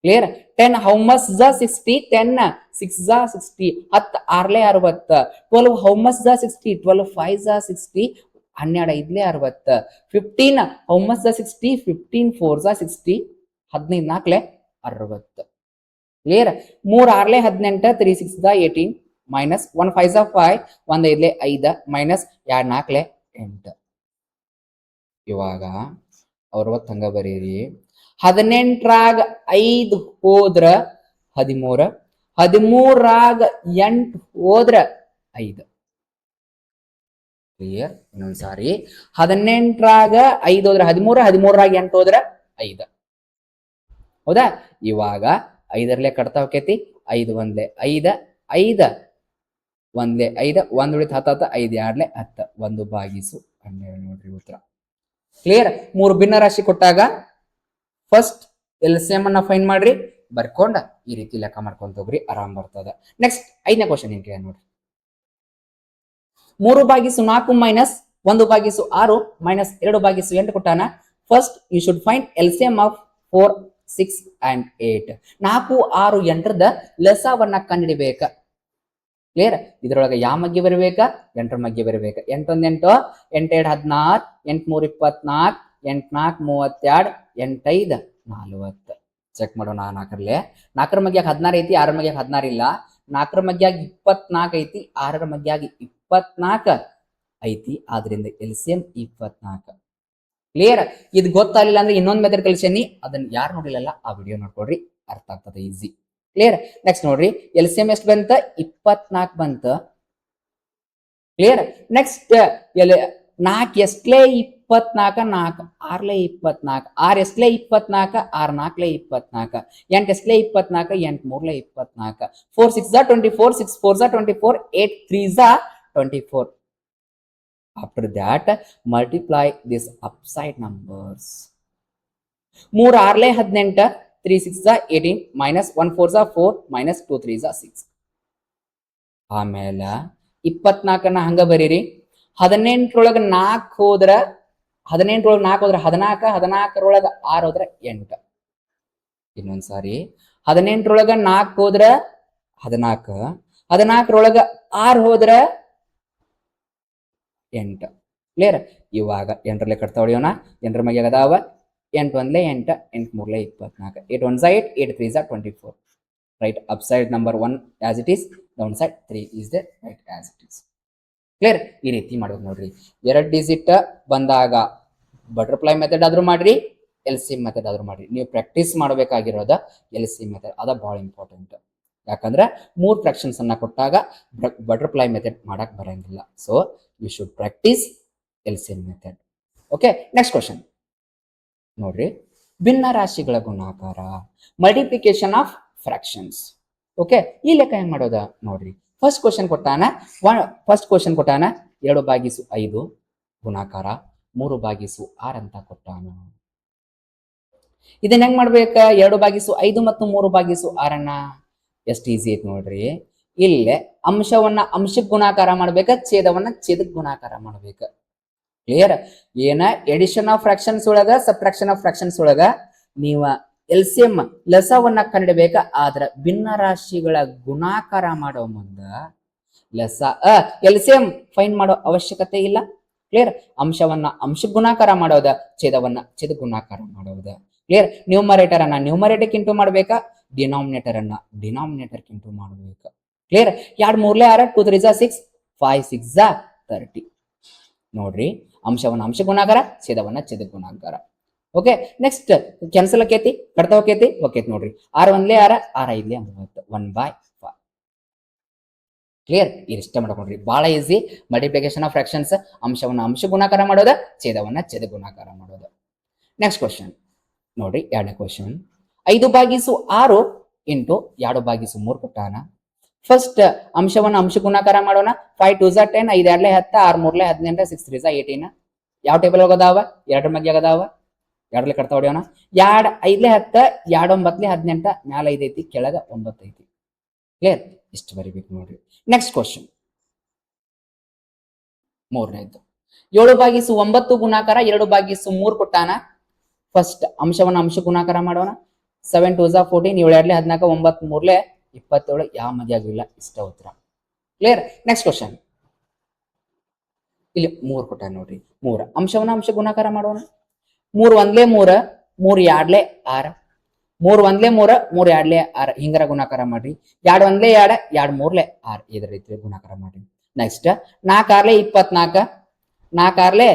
clear 10 how much the 60 10 6 the 60 10 6 60 12 how much the 60 12 5 the 60 12 5 60 15 how much the 60 15 4 the 60 15 4 60 clear 3 6 18 3 6 the 18 minus 1 5 5 1 5 5 minus 2 4 8 ಇವಾಗ 60 ಹಂಗ ಬರೀರಿ 18ರಾಗ 5 ಹೋದ್ರ 13 13ರಾಗ 8 ಹೋದ್ರ 5 ಕ್ಲಿಯರ್ ಇನ್ನೊಂದ್ಸಾರಿ 18ರಾಗ 5 ಹೋದ್ರ 13 13ರಾಗ 8 ಹೋದ್ರ 5 ಹೌದಾ ಇವಾಗ 5ರಲ್ಲೇ ಕಟ್ತಾ ಹೋಕೈತಿ 5 1 5 5 1 5 1 ಉಳಿತ 10 5 2 10 1/12 ನೋಡ್ರಿ ಉತ್ತರ ಕ್ಲಿಯರ್ 3 ಭಿನ್ನ ರಾಶಿ ಕೊಟ್ಟಾಗ ಫಸ್ಟ್ LCM ಅನ್ನ ಫೈಂಡ್ ಮಾಡ್ರಿ ಬರ್ಕೊಂಡ ಈ ರೀತಿ ಲೆಕ್ಕ ಮಾಡ್ಕೊಂತ ಹೋಗ್ರಿ ಆರಾಮ್ ಬರ್ತದ ನೆಕ್ಸ್ಟ್ 5ನೇ ಕ್ವಶನ್ ಏನ್ ಕೇಳ ನೋಡ್ರಿ 3/4 ಮೈನಸ್ 1/6 ಮೈನಸ್ 2/8 ಕೊಟ್ಟಾನ first you should find LCM of 4 6 and 8 4 6 8ರದ ಲಸವನ್ನ ಕಂಡುಹಿಡಿಬೇಕ ಕ್ಲಿಯರ್ ಇದ್ರೊಳಗೆ ಯಾವ ಮಗ್ಗಿ ಬರಬೇಕಾ 8ರ ಮಗ್ಗಿ ಬರಬೇಕಾ 8 1 8 8 2 16 8 3 24 8 4 32 8 5 40 ಚೆಕ್ ಮಾಡೋಣ 4ರ ಮಗ್ಯಾಗ 16 ಐತಿ 6ರ ಮಗ್ಯಾಗ 16 ಇಲ್ಲ 4ರ ಮಗ್ಯಾಗ 24 ಐತಿ 6ರ ಮಗ್ಯಾಗ 24 ಐತಿ ಆದ್ರಿಂದ LCM 24 ಕ್ಲಿಯರ್ ಇದು ಗೊತ್ತಾಗಲಿಲ್ಲ ಅಂದ್ರೆ ಇನ್ನೊಂದು ಮೆಥಡ್ ಕಲಿಸೇನಿ ಅದನ್ನ ಯಾರು ನೋಡಿಲ್ಲಲ್ಲ ಆ ವಿಡಿಯೋ ನೋಡ್ಕೊಡ್ರಿ ಅರ್ಥ ಆಗ್ತದೆ ಈಸಿ ಕ್ಲಿಯರ್ ನೆಕ್ಸ್ಟ್ ನೋಡ್ರಿ LCM ಎಷ್ಟು ಬಂತ 24 ಬಂತ clear next 4 ಎಸ್ಟ್ಲೆ 24 4 6 24 6 ಎಸ್ಟ್ಲೆ 24 6 4 24 8 ಎಸ್ಟ್ಲೆ 24 8 3 24 4 6 24 6 4 24 8 3 24 after that multiply this upside numbers 3 6 18 3 6 18 minus 1 4 4 minus 2 3 6 ಆಮೇಲೆ 24ನ ಹಂಗ ಬರೀರಿ 18ರೊಳಗ 4 ಹೋದ್ರ 18ರೊಳಗ 4 ಹೋದ್ರ 14 14ರೊಳಗ 6 ಹೋದ್ರ 8 ಇನ್ನೊಂದ್ಸಾರಿ 18ರೊಳಗ 4 ಹೋದ್ರ 14, 14ರೊಳಗ 6 ಹೋದ್ರ 8. ಕ್ಲಿಯರ್? ಇವಾಗ 8ರಲ್ಲಿ ಕಟ್ತಾ ಹೊಡಿಯೋಣ. 8ರ ಮಗೆ ಅದಾವ 8 1 8, 8 3 24, 8 1 8, 8 3 24. Right, upside number 1 as it is, downside 3 is the right as it is. Clear? ಈ ರೀತಿ ಮಾಡ್ಬೇಕು ನೋಡ್ರಿ. 2 ಡಿಜಿಟ್ ಬಂದಾಗ ಬಟರ್ಫ್ಲೈ ಮೆಥಡ್ ಆದ್ರೂ ಮಾಡ್ರಿ, LCM ಮೆಥಡ್ ಆದ್ರೂ ಮಾಡ್ರಿ. ನೀವು ಪ್ರಾಕ್ಟೀಸ್ ಮಾಡಬೇಕಾಗಿರೋದ LCM ಮೆಥಡ್, ಅದ ಬಹಳ ಇಂಪಾರ್ಟೆಂಟ್. ಯಾಕಂದ್ರೆ 3 ಫ್ರಾಕ್ಷನ್ಸ್ ಅನ್ನ ಕೊಟ್ಟಾಗ ಬಟರ್ಫ್ಲೈ ಮೆಥಡ್ ಮಾಡಕ್ ಬರಂಗಿಲ್ಲ. So you should practise LCM method. Okay, next question ನೋಡ್ರಿ. ಭಿನ್ನ ರಾಶಿಗಳ ಗುಣಾಕಾರ, ಮಲ್ಟಿಪ್ಲಿಕೇಶನ್ ಆಫ್ ಫ್ರಾಕ್ಷನ್ಸ್. ಓಕೆ, ಈ ಲೆಕ್ಕ ಹೆಂಗ್ ಮಾಡೋದ ನೋಡ್ರಿ. ಫಸ್ಟ್ ಕ್ವಶನ್ ಕೊಟ್ಟಾನ 2/5 ಗುಣಾಕಾರ 3/6 ಅಂತ ಕೊಟ್ಟಾನ. ಇದನ್ನ ಹೆಂಗ್ ಮಾಡ್ಬೇಕ? 2/5 ಮತ್ತು 3/6 ಎಷ್ಟು ಈಸಿ ಐತಿ ನೋಡ್ರಿ. ಇಲ್ಲೇ ಅಂಶವನ್ನ ಅಂಶಕ್ಕೆ ಗುಣಾಕಾರ ಮಾಡ್ಬೇಕ, ಛೇದವನ್ನ ಛೇದಕ್ಕೆ ಗುಣಾಕಾರ ಮಾಡ್ಬೇಕ. ಕ್ಲಿಯರ್? ಏನ ಎಡಿಷನ್ ಆಫ್ ಫ್ರಾಕ್ಷನ್ಸ್ ಒಳಗ, ಸಬ್ಟ್ರಾಕ್ಷನ್ ಆಫ್ ಫ್ರಾಕ್ಷನ್ಸ್ ಒಳಗ ನೀವ LCM ಲಸವನ್ನ ಕಂಡಿಡಬೇಕ. ಆದ್ರ ಭಿನ್ನ ರಾಶಿಗಳ ಗುಣಾಕಾರ ಮಾಡೋ ಮುಂದ LCM ಫೈನ್ ಮಾಡೋ ಅವಶ್ಯಕತೆ ಇಲ್ಲ. ಕ್ಲಿಯರ್? ಅಂಶವನ್ನ ಅಂಶಕ್ಕೆ ಗುಣಾಕಾರ ಮಾಡೋದ, ಛೇದವನ್ನ ಛೇದ ಗುಣಾಕಾರ ಮಾಡೋದ. ಕ್ಲಿಯರ್? ನ್ಯೂಮರೇಟರ್ ಅನ್ನ ನ್ಯೂಮರೇಟರ್ ಇಂಟು ಮಾಡ್ಬೇಕಾ, ಡಿನಾಮಿನೇಟರ್ ಅನ್ನ ಡಿನಾಮಿನೇಟರ್ ಇಂಟು ಮಾಡ್ಬೇಕು. ಕ್ಲಿಯರ್? 2 3 6, 2 3 6, 5 6 30. ನೋಡ್ರಿ, ಅಂಶವನ್ನ ಅಂಶ ಗುಣಾಕಾರ, ಛೇದವನ್ನ ಛೇದ ಗುಣಾಕಾರ. ಓಕೆ, ನೆಕ್ಸ್ಟ್ ಕ್ಯಾನ್ಸಲ್ ಆಕೇತಿ, ಕಡ್ತಾ ಹೋಕೇತಿ, ಓಕೇತಿ ನೋಡ್ರಿ. 6 1 6, 6 5 30, 1/5. ಕ್ಲಿಯರ್? ಇಷ್ಟ ಮಾಡ್ಕೊಂಡ್ರಿ, ಬಹಳ ಈಸಿ. ಮಲ್ಟಿಪ್ಲಿಕೇಶನ್ ಆಫ್ ಫ್ರಾಕ್ಷನ್ಸ್, ಅಂಶವನ್ನ ಅಂಶ ಗುಣಾಕಾರ ಮಾಡೋದ, ಛೇದವನ್ನ ಛೇದ ಗುಣಾಕಾರ ಮಾಡೋದ. ನೆಕ್ಸ್ಟ್ ಕ್ವಶನ್ ನೋಡ್ರಿ, 2ನೇ ಕ್ವಶನ್. 5/6 ಇಂಟು 2/3 ಕೊಟ್ಟಾನ. ಫಸ್ಟ್ ಅಂಶವನ್ನ ಅಂಶ ಗುಣಾಕಾರ ಮಾಡೋಣ. 5 2 10, 5 2 10, 6 3 18, 6 3 18. ಯಾವ ಟೇಬಲ್ ಹೋಗದಾವ? 2ರ ಮಗೆ ಆಗದಾವ. 2ರಲ್ಲಿ ಕಟ್ತಾ ಹೊಡಿಯೋಣ. 2 5 10, 2 9 18, ಮ್ಯಾಲ 5 ಐತಿ, ಕೆಳಗ 9 ಐತಿ. ಕ್ಲಿಯರ್? ಇಷ್ಟು ಬರಿಬೇಕು ನೋಡ್ರಿ. Next question 3ನೇದು. 7/9 ಗುಣಾಕಾರ 2/3 ಕೊಟ್ಟಾನ. ಫಸ್ಟ್ ಅಂಶವನ್ನ ಅಂಶ ಗುಣಾಕಾರ ಮಾಡೋಣ. 7 2 14, 7 2 14, 9 3 27. ಯಾವ ಮದಿ ಆಗಿಲ್ಲ, ಇಷ್ಟ ಉತ್ತರ. ಕ್ಲಿಯರ್? ನೆಕ್ಸ್ಟ್ ಕ್ವಶನ್ ಇಲ್ಲಿ 3 ಕೊಟ್ಟಾನ ನೋಡ್ರಿ. 3 ಅಂಶವನ್ನ ಅಂಶ ಗುಣಾಕಾರ ಮಾಡೋಣ. 3 1 3, 3 2 6, 3 1 3, 3 2 6 ಹಿಂಗರ ಗುಣಾಕಾರ ಮಾಡ್ರಿ. 2 1 2, 2 3 6 ಇದ್ರ ರೀತಿ ಗುಣಾಕಾರ ಮಾಡ್ರಿ. ನೆಕ್ಸ್ಟ್ 4 6 24, 4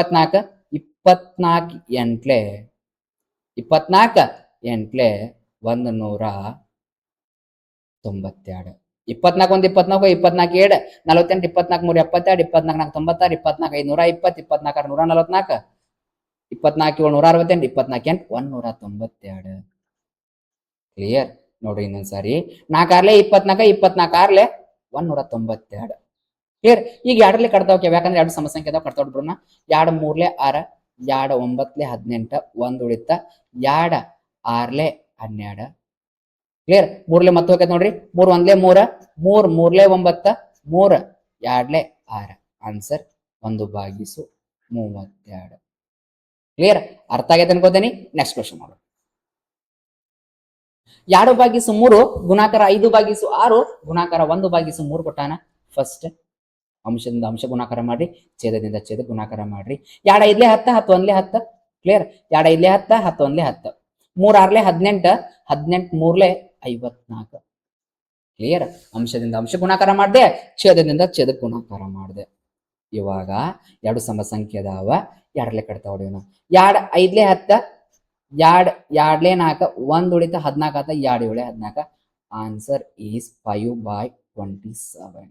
6 24, 24 8 24 8 192. 24 1 24, 24 7 48, 24 3 72, 24 4 96, 24 5 120, 24 6 144, 24 7 168, 24 8 192. ಕ್ಲಿಯರ್? ನೋಡ್ರಿ ಇನ್ನೊಂದ್ಸಾರಿ. 4 6 24, 24 192. ಕ್ಲಿಯರ್? ಈಗ 2ರಲ್ಲಿ ಕಟ್ತಾ ಹೋಗ್ಯಾವ, ಯಾಕಂದ್ರೆ 2 ಸಮಸಂಖ್ಯೆ ಅದಾವ. ಕಟ್ತಾ ಹೊಡ್ಬಿಡೋಣ. 2 3 6, 2 9 18, 1 ಉಳಿತ, 2 6 12. ಕ್ಲಿಯರ್? 3ಲೆ ಮತ್ತೆ ಹೋಗ್ತೈತೆ ನೋಡ್ರಿ. 3 1 3, 3 3 9, 3 2 6. ಆನ್ಸರ್ 1/32. ಕ್ಲಿಯರ್? ಅರ್ಥ ಆಗೈತೆ ಅನ್ಕೋತೀನಿ. ನೆಕ್ಸ್ಟ್ ಕ್ವಶನ್ ಮಾಡೋಣ. 2/3 ಗುಣಾಕಾರ 5/6 ಗುಣಾಕಾರ 1/3 ಕೊಟ್ಟಾನ. ಫಸ್ಟ್ ಅಂಶದಿಂದ ಅಂಶ ಗುಣಾಕಾರ ಮಾಡ್ರಿ, ಛೇದದಿಂದ ಛೇದ ಗುಣಾಕಾರ ಮಾಡ್ರಿ. 2 5 10, 10 1 10. ಕ್ಲಿಯರ್? 2 5 10, 10 1 10. 3 6 18, 18 3 54. ಕ್ಲಿಯರ್? ಅಂಶದಿಂದ ಅಂಶ ಗುಣಾಕಾರ ಮಾಡಿದೆ, ಛೇದದಿಂದ ಛೇದ ಗುಣಾಕಾರ ಮಾಡಿದೆ. ಇವಾಗ 2 ಸಮಸಂಖ್ಯೆ ಅದಾವ. 2ರಲ್ಲಿ ಕಟ್ತಾ ಹೊಡಿಯೋಣ. 2 5 10, 2 2 4, 1 ಉಳಿತ, 14 ಆತ, 2 7 14. Answer is 5/27.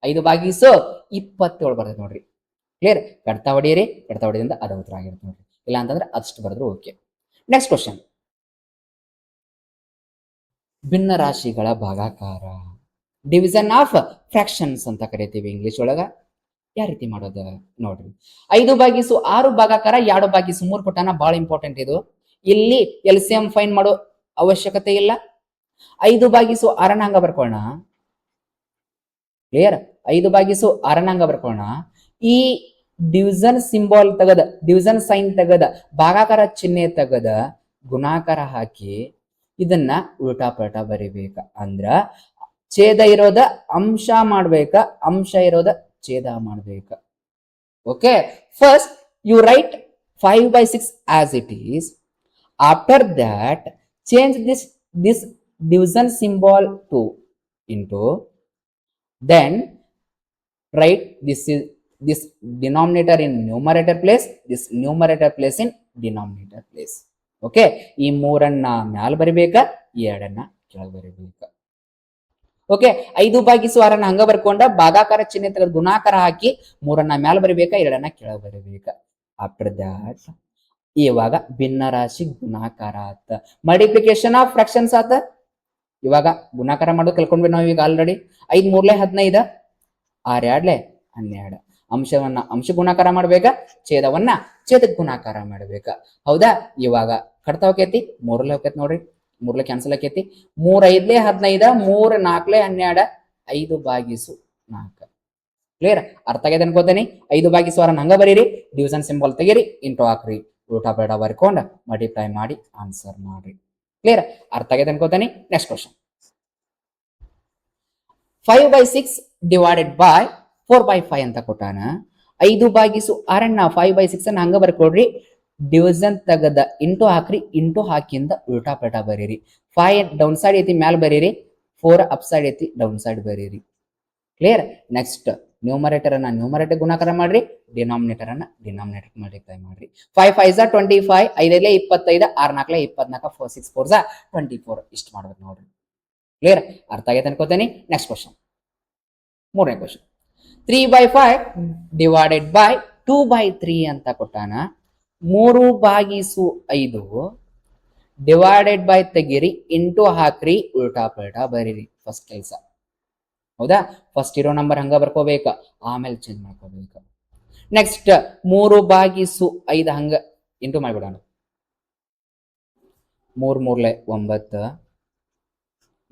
5/27 ಬರ್ತೈತೆ ನೋಡ್ರಿ. ಕ್ಲಿಯರ್? ಕಟ್ತಾ ಹೊಡೀರಿ, ಕಟ್ತಾ ಹೊಡಿದಿಂದ ಅದ ಉತ್ತರ ಆಗಿರುತ್ತೆ ನೋಡ್ರಿ. ಇಲ್ಲ ಅಂತಂದ್ರೆ ಅಷ್ಟು ಬರೆದ್ರು ಓಕೆ. ನೆಕ್ಸ್ಟ್ ಕ್ವಶನ್, ಭಿನ್ನ ರಾಶಿಗಳ ಭಾಗಾಕಾರ, ಡಿವಿಷನ್ ಆಫ್ ಫ್ರಾಕ್ಷನ್ಸ್ ಅಂತ ಕರಿತೀವಿ ಇಂಗ್ಲಿಷ್ ಒಳಗ. ಯಾವ ರೀತಿ ಮಾಡೋದ ನೋಡ್ರಿ. 5/6 ಭಾಗಾಕಾರ 2/3 ಕೊಟ್ಟಾನ. ಬಹಳ ಇಂಪಾರ್ಟೆಂಟ್ ಇದು. ಇಲ್ಲಿ LCM ಫೈನ್ ಮಾಡೋ ಅವಶ್ಯಕತೆ ಇಲ್ಲ. 5/6 ಹಂಗ ಬರ್ಕೊಳ್ಳೋಣ. ಕ್ಲಿಯರ್? 5/6 ಹಂಗ ಬರ್ಕೊಳ್ಳೋಣ. ಈ ಡಿವಿಷನ್ ಸಿಂಬಾಲ್ ತೆಗದ, ಡಿವಿಷನ್ ಸೈನ್ ತೆಗದ, ಭಾಗಾಕಾರ ಚಿಹ್ನೆ ತೆಗದ, ಗುಣಾಕಾರ ಹಾಕಿ ಇದನ್ನ ಉಲ್ಟಾ ಪಲ್ಟಾ ಬರಿಬೇಕ. ಅಂದ್ರ ಛೇದ ಇರೋದ ಅಂಶ ಮಾಡ್ಬೇಕ, ಅಂಶ ಇರೋದ ಛೇದ ಮಾಡ್ಬೇಕ. Okay, first you write 5/6 as it is. After that, change this division symbol to into. Then write this denominator in numerator place, this numerator place in denominator place. Okay, ಈ ಮೂರನ್ನ ಮ್ಯಾಲ ಬರಿಬೇಕ, ಎರಡನ್ನ ಕೆಳಗೆ ಬರಿಬೇಕ. ಓಕೆ, 5/6 ಹಂಗ ಬರ್ಕೊಂಡ ಭಾಗಾಕಾರ ಚಿಹ್ನೆ ತೆಗೆದು ಗುಣಾಕಾರ ಹಾಕಿ ಮೂರನ್ನ ಮ್ಯಾಲ ಬರಿಬೇಕ, ಎರಡನ್ನ ಕೆಳಗೆ ಬರಿಬೇಕ. ಆಫ್ಟರ್ ದ್ಯಾಟ್ ಇವಾಗ ಭಿನ್ನ ರಾಶಿ ಗುಣಾಕಾರ ಆತ, ಮಲ್ಟಿಪ್ಲಿಕೇಶನ್ ಆಫ್ ಫ್ರಾಕ್ಷನ್ಸ್ ಆತ. ಇವಾಗ ಗುಣಾಕಾರ ಮಾಡೋದು ಕಲ್ಕೊಂಡ್ವಿ ನಾವು ಈಗ ಆಲ್ರೆಡಿ. 5 3 15, 6 2 12. ಅಂಶವನ್ನ ಅಂಶ ಗುಣಾಕಾರ ಮಾಡ್ಬೇಕ, ಛೇದವನ್ನ ಛೇದಕ್ಕೆ ಗುಣಾಕಾರ ಮಾಡ್ಬೇಕ. ಹೌದಾ, ಇವಾಗ ಕಟ್ತಾ ಹೋಕೇತಿ, 3 ಹೋಕೇತಿ ನೋಡ್ರಿ, 3 ಕ್ಯಾನ್ಸಲ್ ಆಕೇತಿ. 3 5 15, 3 4 12, 5/4. ಕ್ಲಿಯರ್? ಅರ್ಥ ಆಗೈತೆ ಅನ್ಕೋತೇನೆ. 5/6 ಹಂಗ ಬರೀರಿ, ಡಿವಿಷನ್ ಸಿಂಬಲ್ ತೆಗೀರಿ, ಇಂಟು ಹಾಕ್ರಿ, ಉಲ್ಟಾ ಪಲ್ಟಾ ಬರ್ಕೊಂಡು ಮಲ್ಟಿಪ್ಲೈ ಮಾಡಿ ಆನ್ಸರ್ ಮಾಡ್ರಿ. ಕ್ಲಿಯರ್? ಅರ್ಥ ಆಗೈತೆ ಅನ್ಕೋತೇನೆ. ನೆಕ್ಸ್ಟ್ ಕ್ವಶನ್, 5/6 ಡಿವೈಡೆಡ್ ಬೈ 4/5 ಅಂತ ಕೊಟ್ಟಾನ. 5/6 5/6 ಅನ್ನ ಹಂಗ ಬರ್ಕೊಡ್ರಿ, ಡಿವಿಷನ್ ತೆಗದ ಇಂಟು ಹಾಕ್ರಿ, ಇಂಟು ಹಾಕಿಂದ ಉಲ್ಟಾ ಪಲ್ಟಾ ಬರೀರಿ. 5 ಡೌನ್ ಸೈಡ್ ಐತಿ ಮ್ಯಾಲ ಬರೀರಿ, 4 ಅಪ್ ಸೈಡ್ ಐತಿ ಡೌನ್ ಸೈಡ್ ಬರೀರಿ. ಕ್ಲಿಯರ್? ನೆಕ್ಸ್ಟ್ ನ್ಯೂಮರೇಟರ್ ಅನ್ನ ನ್ಯೂಮರೇಟರ್ ಗುಣಾಕಾರ ಮಾಡ್ರಿ, ಡಿನಾಮಿನೇಟರ್ ಅನ್ನ ಡಿನಾಮಿನೇಟರ್ ಮಲ್ಟಿಪ್ಲೈ ಮಾಡ್ರಿ. 5 5 25, 5 25, 6 4 24, 4 6 4 24. ಇಷ್ಟು ಮಾಡ್ಬೇಕು ನೋಡ್ರಿ. ಕ್ಲಿಯರ್? ಅರ್ಥ ಆಗೈತೆ ಅನ್ಕೋತೇನೆ. ನೆಕ್ಸ್ಟ್ ಕ್ವಶನ್, ಮೂರನೇ ಕ್ವಶನ್, 3/5 ಡಿವೈಡೆಡ್ ಬೈ 2/3 ಅಂತ ಕೊಟ್ಟಾನ. 3/5 ಡಿವೈಡೆಡ್ ಬೈ ತೆಗೀರಿ, ಇಂಟು ಹಾಕ್ರಿ, ಉಲ್ಟಾ ಪಲ್ಟಾ ಬರೀರಿ. ಫಸ್ಟ್ ಕೆಲಸ. ಹೌದಾ, ಫಸ್ಟ್ ಇರೋ ನಂಬರ್ ಹಂಗ ಬರ್ಕೋಬೇಕ, ಆಮೇಲೆ ಚೇಂಜ್ ಮಾಡ್ಕೋಬೇಕ. ನೆಕ್ಸ್ಟ್ 3/5 ಹಂಗ ಇಂಟು ಮಾಡ್ಬಿಡೋಣ. 3 3 9,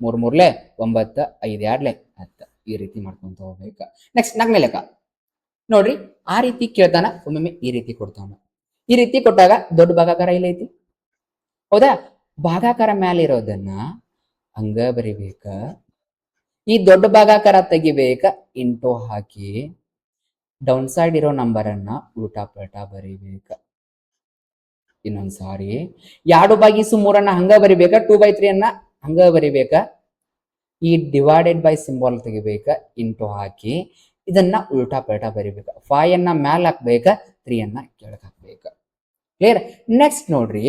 3 3 9, 5 2 10. ಈ ರೀತಿ ಮಾಡ್ಕೊಂತ ಹೋಗ್ಬೇಕ. ನೆಕ್ಸ್ಟ್ 4ನೇ ಲೆಕ್ಕ ನೋಡ್ರಿ, ಆ ರೀತಿ ಕೇಳ್ತಾನ, ಒಮ್ಮೊಮ್ಮೆ ಈ ರೀತಿ ಕೊಡ್ತಾನ. ಈ ರೀತಿ ಕೊಟ್ಟಾಗ ದೊಡ್ಡ ಭಾಗಾಕಾರ ಇಲ್ಲೈತಿ. ಹೌದಾ, ಭಾಗಾಕಾರ ಮ್ಯಾಲ ಇರೋದನ್ನ ಹಂಗ ಬರಿಬೇಕ, ಈ ದೊಡ್ಡ ಭಾಗಾಕಾರ ತೆಗಿಬೇಕ, ಇಂಟು ಹಾಕಿ ಡೌನ್ ಸೈಡ್ ಇರೋ ನಂಬರ್ ಅನ್ನ ಉಲ್ಟಾ ಪಲ್ಟಾ ಬರಿಬೇಕ. ಇನ್ನೊಂದ್ಸಾರಿ 2/3 ಹಂಗ ಬರಿಬೇಕ, 2/3 ಅನ್ನ ಹಂಗ ಬರಿಬೇಕ, ಈ ಡಿವೈಡೆಡ್ ಬೈ ಸಿಂಬಾಲ್ ತೆಗಿಬೇಕ, ಇಂಟು ಹಾಕಿ ಇದನ್ನ ಉಲ್ಟಾ ಪಲ್ಟಾ ಬರಿಬೇಕ. 5 ಅನ್ನ ಮ್ಯಾಲ ಹಾಕ್ಬೇಕ, 3 ಅನ್ನ ಕೆಳಗೆ ಹಾಕ್ಬೇಕ. ಕ್ಲಿಯರ್? ನೆಕ್ಸ್ಟ್ ನೋಡ್ರಿ,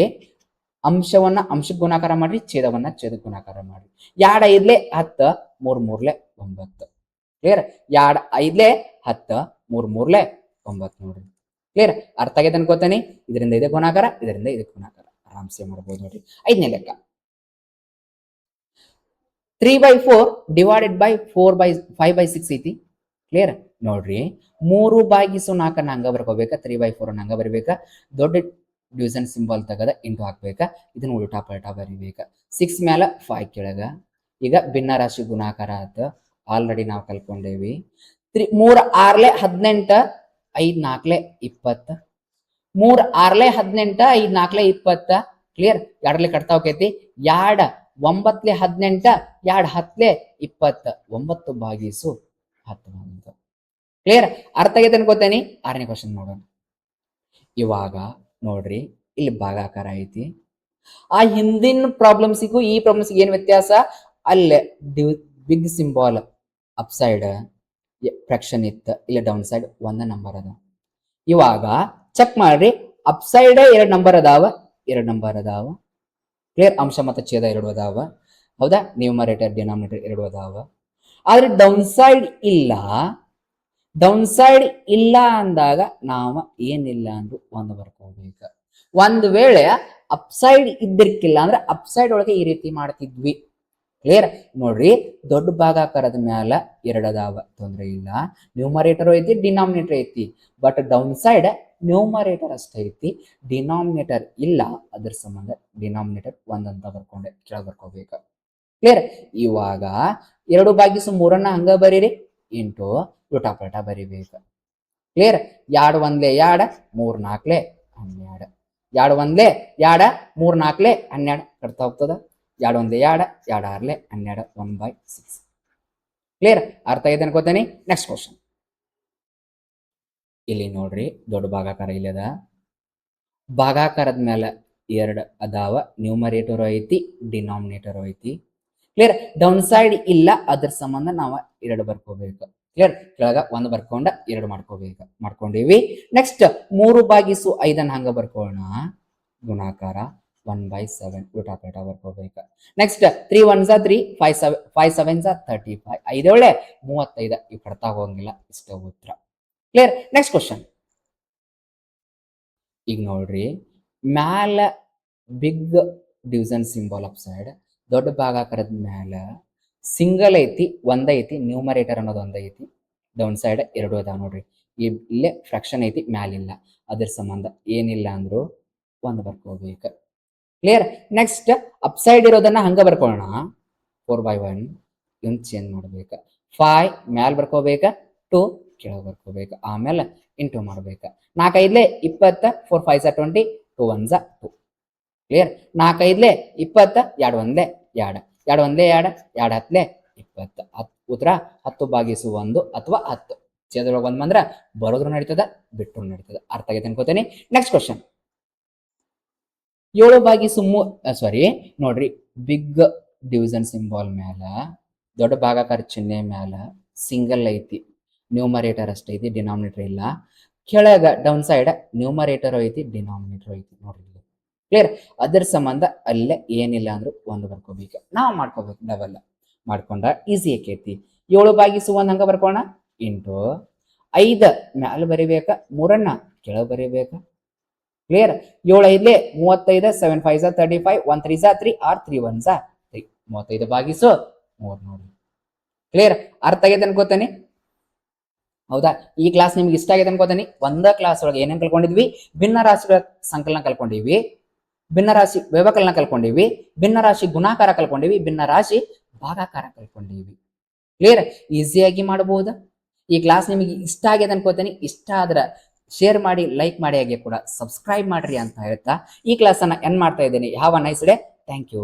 ಅಂಶವನ್ನ ಅಂಶಕ್ಕೆ ಗುಣಾಕಾರ ಮಾಡ್ರಿ, ಛೇದವನ್ನ ಛೇದಕ್ಕೆ ಗುಣಾಕಾರ ಮಾಡ್ರಿ. 2 5 10, 3 3 9. ಕ್ಲಿಯರ್? 2 5 10, 3 3 9 ನೋಡ್ರಿ. ಕ್ಲಿಯರ್? ಅರ್ಥ ಆಗೈತೆ ಅನ್ಕೋತೇನೆ. ಇದರಿಂದ ಇದಕ್ಕೆ ಗುಣಾಕಾರ, ಇದರಿಂದ ಇದಕ್ಕೆ ಗುಣಾಕಾರ ಆರಾಮ್ಸೆ ಮಾಡ್ಬೋದು ನೋಡ್ರಿ. 5ನೇ ಲೆಕ್ಕ, 3/4 ಡಿವೈಡೆಡ್ ಬೈ 5/6 ಐತಿ. ಕ್ಲಿಯರ್? ನೋಡ್ರಿ, 3/4 ಹಂಗ ಬರ್ಕೋಬೇಕ, 3/4 ಹಂಗ ಬರಿಬೇಕ, ದೊಡ್ಡ ಡಿವಿಷನ್ ಸಿಂಬಲ್ ತೆಗದ ಇಂಟು ಹಾಕ್ಬೇಕ, ಇದನ್ನ ಉಲ್ಟಾ ಪಲ್ಟಾ ಬರಿಬೇಕ. 6 ಮ್ಯಾಲ 5 ಕೆಳಗ. ಈಗ ಭಿನ್ನ ರಾಶಿ ಗುಣಾಕಾರ ಆತ, ಆಲ್ರೆಡಿ ನಾವು ಕಲ್ಕೊಂಡೇವಿ. 3 6 18, 5 4 20. 3 6 18, 5 4 20. ಕ್ಲಿಯರ್? 2 ಕಟ್ತಾ ಹೋಗೈತಿ. 2 9 18, 2 10 20. 9/10. ಕ್ಲಿಯರ್? ಅರ್ಥ ಆಗೈತೆ ಅನ್ಕೋತೇನೆ. 6ನೇ ಕ್ವಶನ್ ನೋಡೋಣ. ಇವಾಗ ನೋಡ್ರಿ, ಇಲ್ಲಿ ಭಾಗಾಕಾರ ಐತಿ. ಆ ಹಿಂದಿನ ಪ್ರಾಬ್ಲಮ್ಸಿಗೂ ಈ ಪ್ರಾಬ್ಲಮ್ಸಿಗೆ ಏನ್ ವ್ಯತ್ಯಾಸ? ಅಲ್ಲೇ big symbol up side fraction ಇತ್ತು, ಇಲ್ಲ ಡೌನ್ ಸೈಡ್ ಒಂದ ನಂಬರ್ ಅದ. ಇವಾಗ ಚೆಕ್ ಮಾಡ್ರಿ, ಅಪ್ ಸೈಡ್ 2 ನಂಬರ್ ಅದಾವ, 2 ನಂಬರ್ ಅದಾವ. ಕ್ಲಿಯರ್? ಅಂಶ ಮತ್ತು ಛೇದ 2 ಅದಾವ. ಹೌದಾ, ನ್ಯೂಮರೇಟರ್ ಡಿನಾಮಿನೇಟರ್ 2 ಅದಾವ. ಆದ್ರೆ ಡೌನ್ ಸೈಡ್ ಇಲ್ಲ. ಡೌನ್ ಸೈಡ್ ಇಲ್ಲ ಅಂದಾಗ ನಾವ ಏನಿಲ್ಲ ಅಂದ್ರು 1 ಬರ್ಕೋಬೇಕು. ಒಂದ್ ವೇಳೆ ಅಪ್ಸೈಡ್ ಇದ್ದಿರ್ಕಿಲ್ಲ ಅಂದ್ರೆ ಅಪ್ಸೈಡ್ ಒಳಗೆ ಈ ರೀತಿ ಮಾಡ್ತಿದ್ವಿ. ಕ್ಲಿಯರ್? ನೋಡ್ರಿ, ದೊಡ್ಡ ಭಾಗಾಕಾರದ ಮ್ಯಾಲ 2 ಅದಾವ, ತೊಂದ್ರೆ ಇಲ್ಲ. ನ್ಯೂಮರೇಟರ್ ಐತಿ, ಡಿನಾಮಿನೇಟರ್ ಐತಿ. ಬಟ್ ಡೌನ್ ಸೈಡ್ ನ್ಯೂಮರೇಟರ್ ಅಷ್ಟೇ ಐತಿ, ಡಿನಾಮಿನೇಟರ್ ಇಲ್ಲ. ಅದ್ರ ಸಂಬಂಧ ಡಿನಾಮಿನೇಟರ್ 1 ಅಂತ ಬರ್ಕೊಂಡೆ ಕೆಳಗೆ ಬರ್ಕೋಬೇಕು. ಕ್ಲಿಯರ್? ಇವಾಗ 2/3 ಹಂಗ ಬರೀರಿ, ಇಂಟು ಉಲ್ಟಾ ಪಲ್ಟಾ ಬರಿಬೇಕು. ಕ್ಲಿಯರ್? 2 1 2, 3 4 12. 2 1 2, 3 4 12 ಕಟ್ತಾ ಹೋಗ್ತದ. ಎರಡು ಒಂದೇ ಎರಡು, ಎರಡು ಆರ್ಲೆ 12, 1/6. ಕ್ಲಿಯರ್? ಅರ್ಥ ಆಗಿದೆ ಅನ್ಕೋತೀನಿ. ನೆಕ್ಸ್ಟ್ ಕ್ವಶನ್ ಇಲ್ಲಿ ನೋಡ್ರಿ, ದೊಡ್ಡ ಭಾಗಾಕಾರ ಇಲ್ಲದ. ಭಾಗಾಕಾರದ ಮೇಲೆ ಎರಡು ಅದಾವ, ನ್ಯೂಮರೇಟರ್ ಐತಿ, ಡಿನಾಮಿನೇಟರ್ ಐತಿ. ಕ್ಲಿಯರ್? ಡೌನ್ ಸೈಡ್ ಇಲ್ಲ, ಅದ್ರ ಸಂಬಂಧ ನಾವು ಎರಡು ಬರ್ಕೋಬೇಕು. ಕ್ಲಿಯರ್? ಕೆಳಗ ಒಂದು ಬರ್ಕೊಂಡ ಎರಡು ಮಾಡ್ಕೊಂಡಿವಿ. ನೆಕ್ಸ್ಟ್ 3/5 ಹಂಗ ಬರ್ಕೊಳ್ಳೋಣ. ಗುಣಾಕಾರ 1/7 ಉಲ್ಟಾ ಪಲ್ಟಾ ಬರ್ಕೋಬೇಕು. ನೆಕ್ಸ್ಟ್ 3 1s 3, 5 7s 35, 5 ಒಳ್ಳೆ 35. ಇವು ಕಡ್ತಾ ಹೋಗಂಗಿಲ್ಲ, ಇಷ್ಟ ಉತ್ತರ. ಕ್ಲಿಯರ್? ನೆಕ್ಸ್ಟ್ ಕ್ವಶನ್ ಈಗ ನೋಡ್ರಿ, ಮ್ಯಾಲ big division symbol up side, ದೊಡ್ಡ ಭಾಗಾಕಾರದ ಮ್ಯಾಲ ಸಿಂಗಲ್ ಐತಿ, ಒಂದೈತಿ, ನ್ಯೂಮರೇಟರ್ ಅನ್ನೋದು ಒಂದೈತಿ. ಡೌನ್ ಸೈಡ್ ಎರಡು ಅದಾವ ನೋಡ್ರಿ. ಇಲ್ಲೇ ಫ್ರಾಕ್ಷನ್ ಐತಿ, ಮ್ಯಾಲಿಲ್ಲ. ಅದ್ರ ಸಂಬಂಧ ಏನಿಲ್ಲ ಅಂದ್ರು ಒಂದು ಬರ್ಕೋಬೇಕು. ಕ್ಲಿಯರ್? ನೆಕ್ಸ್ಟ್ ಅಪ್ಸೈಡ್ ಇರೋದನ್ನ ಹಂಗ ಬರ್ಕೊಳ್ಳೋಣ. 4/1 ಇವನ್ ಚೇಂಜ್ ಮಾಡ್ಬೇಕು. 5 ಮ್ಯಾಲ ಬರ್ಕೋಬೇಕ, 2 ಕೆಳಗೆ ಬರ್ಕೋಬೇಕು. ಆಮೇಲೆ ಇಂಟು ಮಾಡ್ಬೇಕು. 4 5 20, 4 5 20, 2 1s 2. ಕ್ಲಿಯರ್? 4 5 20, 2 1 2, 2 1 2, 2 10 20. ಉತ್ತರ 10/1 ಅಥವಾ 10. ಛೇದದೊಳಗೆ ಒಂದು ಬಂದ್ರೆ ಬರೋದ್ರು ನಡೀತದ, ಬಿಟ್ಟರು ನಡೀತದ. ಅರ್ಥ ಆಗೈತೆ ಅನ್ಕೋತೀನಿ. ನೆಕ್ಸ್ಟ್ ಕ್ವಶನ್ 7/3 ನೋಡ್ರಿ, ಬಿಗ್ ಡಿವಿಷನ್ ಸಿಂಬಲ್ ಮ್ಯಾಲ ದೊಡ್ಡ ಭಾಗಾಕಾರ ಚಿಹ್ನೆ ಮ್ಯಾಲ ಸಿಂಗಲ್ ಐತಿ, ನ್ಯೂಮರೇಟರ್ ಅಷ್ಟೇ ಐತಿ, ಡಿನಾಮಿನೇಟರ್ ಇಲ್ಲ. ಕೆಳಗ ಡೌನ್ ಸೈಡ್ ನ್ಯೂಮರೇಟರ್ ಐತಿ, ಡಿನಾಮಿನೇಟರ್ ಐತಿ ನೋಡ್ರಿ. ಕ್ಲಿಯರ್? ಅದ್ರ ಸಂಬಂಧ ಅಲ್ಲೇ ಏನಿಲ್ಲ ಅಂದ್ರು ಒಂದು ಬರ್ಕೋಬೇಕು. ನಾವು ಮಾಡ್ಕೋಬೇಕು, ಡಬಲ್ ಮಾಡ್ಕೊಂಡ ಈಸಿ ಆಕೈತಿ. 7/1 ಹಂಗ ಬರ್ಕೋಣ. ಇಂಟು 5 ಮ್ಯಾಲ ಬರಿಬೇಕ, 3 ಕೆಳಗೆ ಬರಿಬೇಕ. ಕ್ಲಿಯರ್? 7 5 35, 7 5 35, 1 3 3, 3 1s 3. 35/3 ನೋಡಿ. ಕ್ಲಿಯರ್? ಅರ್ಥ ಆಗೈತೆ ಅನ್ಕೋತಾನೆ. ಹೌದಾ? ಈ ಕ್ಲಾಸ್ ನಿಮ್ಗೆ ಇಷ್ಟ ಆಗೈತೆ ಅನ್ಕೋತಾನೆ. ಒಂದ ಕ್ಲಾಸ್ ಒಳಗೆ ಏನೇನು ಕಲ್ಕೊಂಡಿದ್ವಿ? ಭಿನ್ನ ರಾಶಿಗಳ ಸಂಕಲನ ಕಲ್ಕೊಂಡಿವಿ, ಭಿನ್ನ ರಾಶಿ ವ್ಯವಕಲನ ಕಲ್ಕೊಂಡಿವಿ, ಭಿನ್ನ ರಾಶಿ ಗುಣಾಕಾರ ಕಲ್ಕೊಂಡಿವಿ, ಭಿನ್ನ ರಾಶಿ ಭಾಗಾಕಾರ ಕಲ್ಕೊಂಡಿವಿ. ಕ್ಲಿಯರ್? ಈಸಿಯಾಗಿ ಮಾಡಬಹುದಾ? ಈ ಕ್ಲಾಸ್ ನಿಮಗೆ ಇಷ್ಟ ಆಗಿದೆ ಅನ್ಕೋತೀನಿ. ಇಷ್ಟ ಆದ್ರೆ ಶೇರ್ ಮಾಡಿ, ಲೈಕ್ ಮಾಡಿ, ಹಾಗೆ ಕೂಡ ಸಬ್ಸ್ಕ್ರೈಬ್ ಮಾಡ್ರಿ ಅಂತ ಹೇಳ್ತಾ ಈ ಕ್ಲಾಸ್ ಅನ್ನ ಎಂಡ್ ಮಾಡ್ತಾ ಇದ್ದೀನಿ. Have a nice day. Thank you.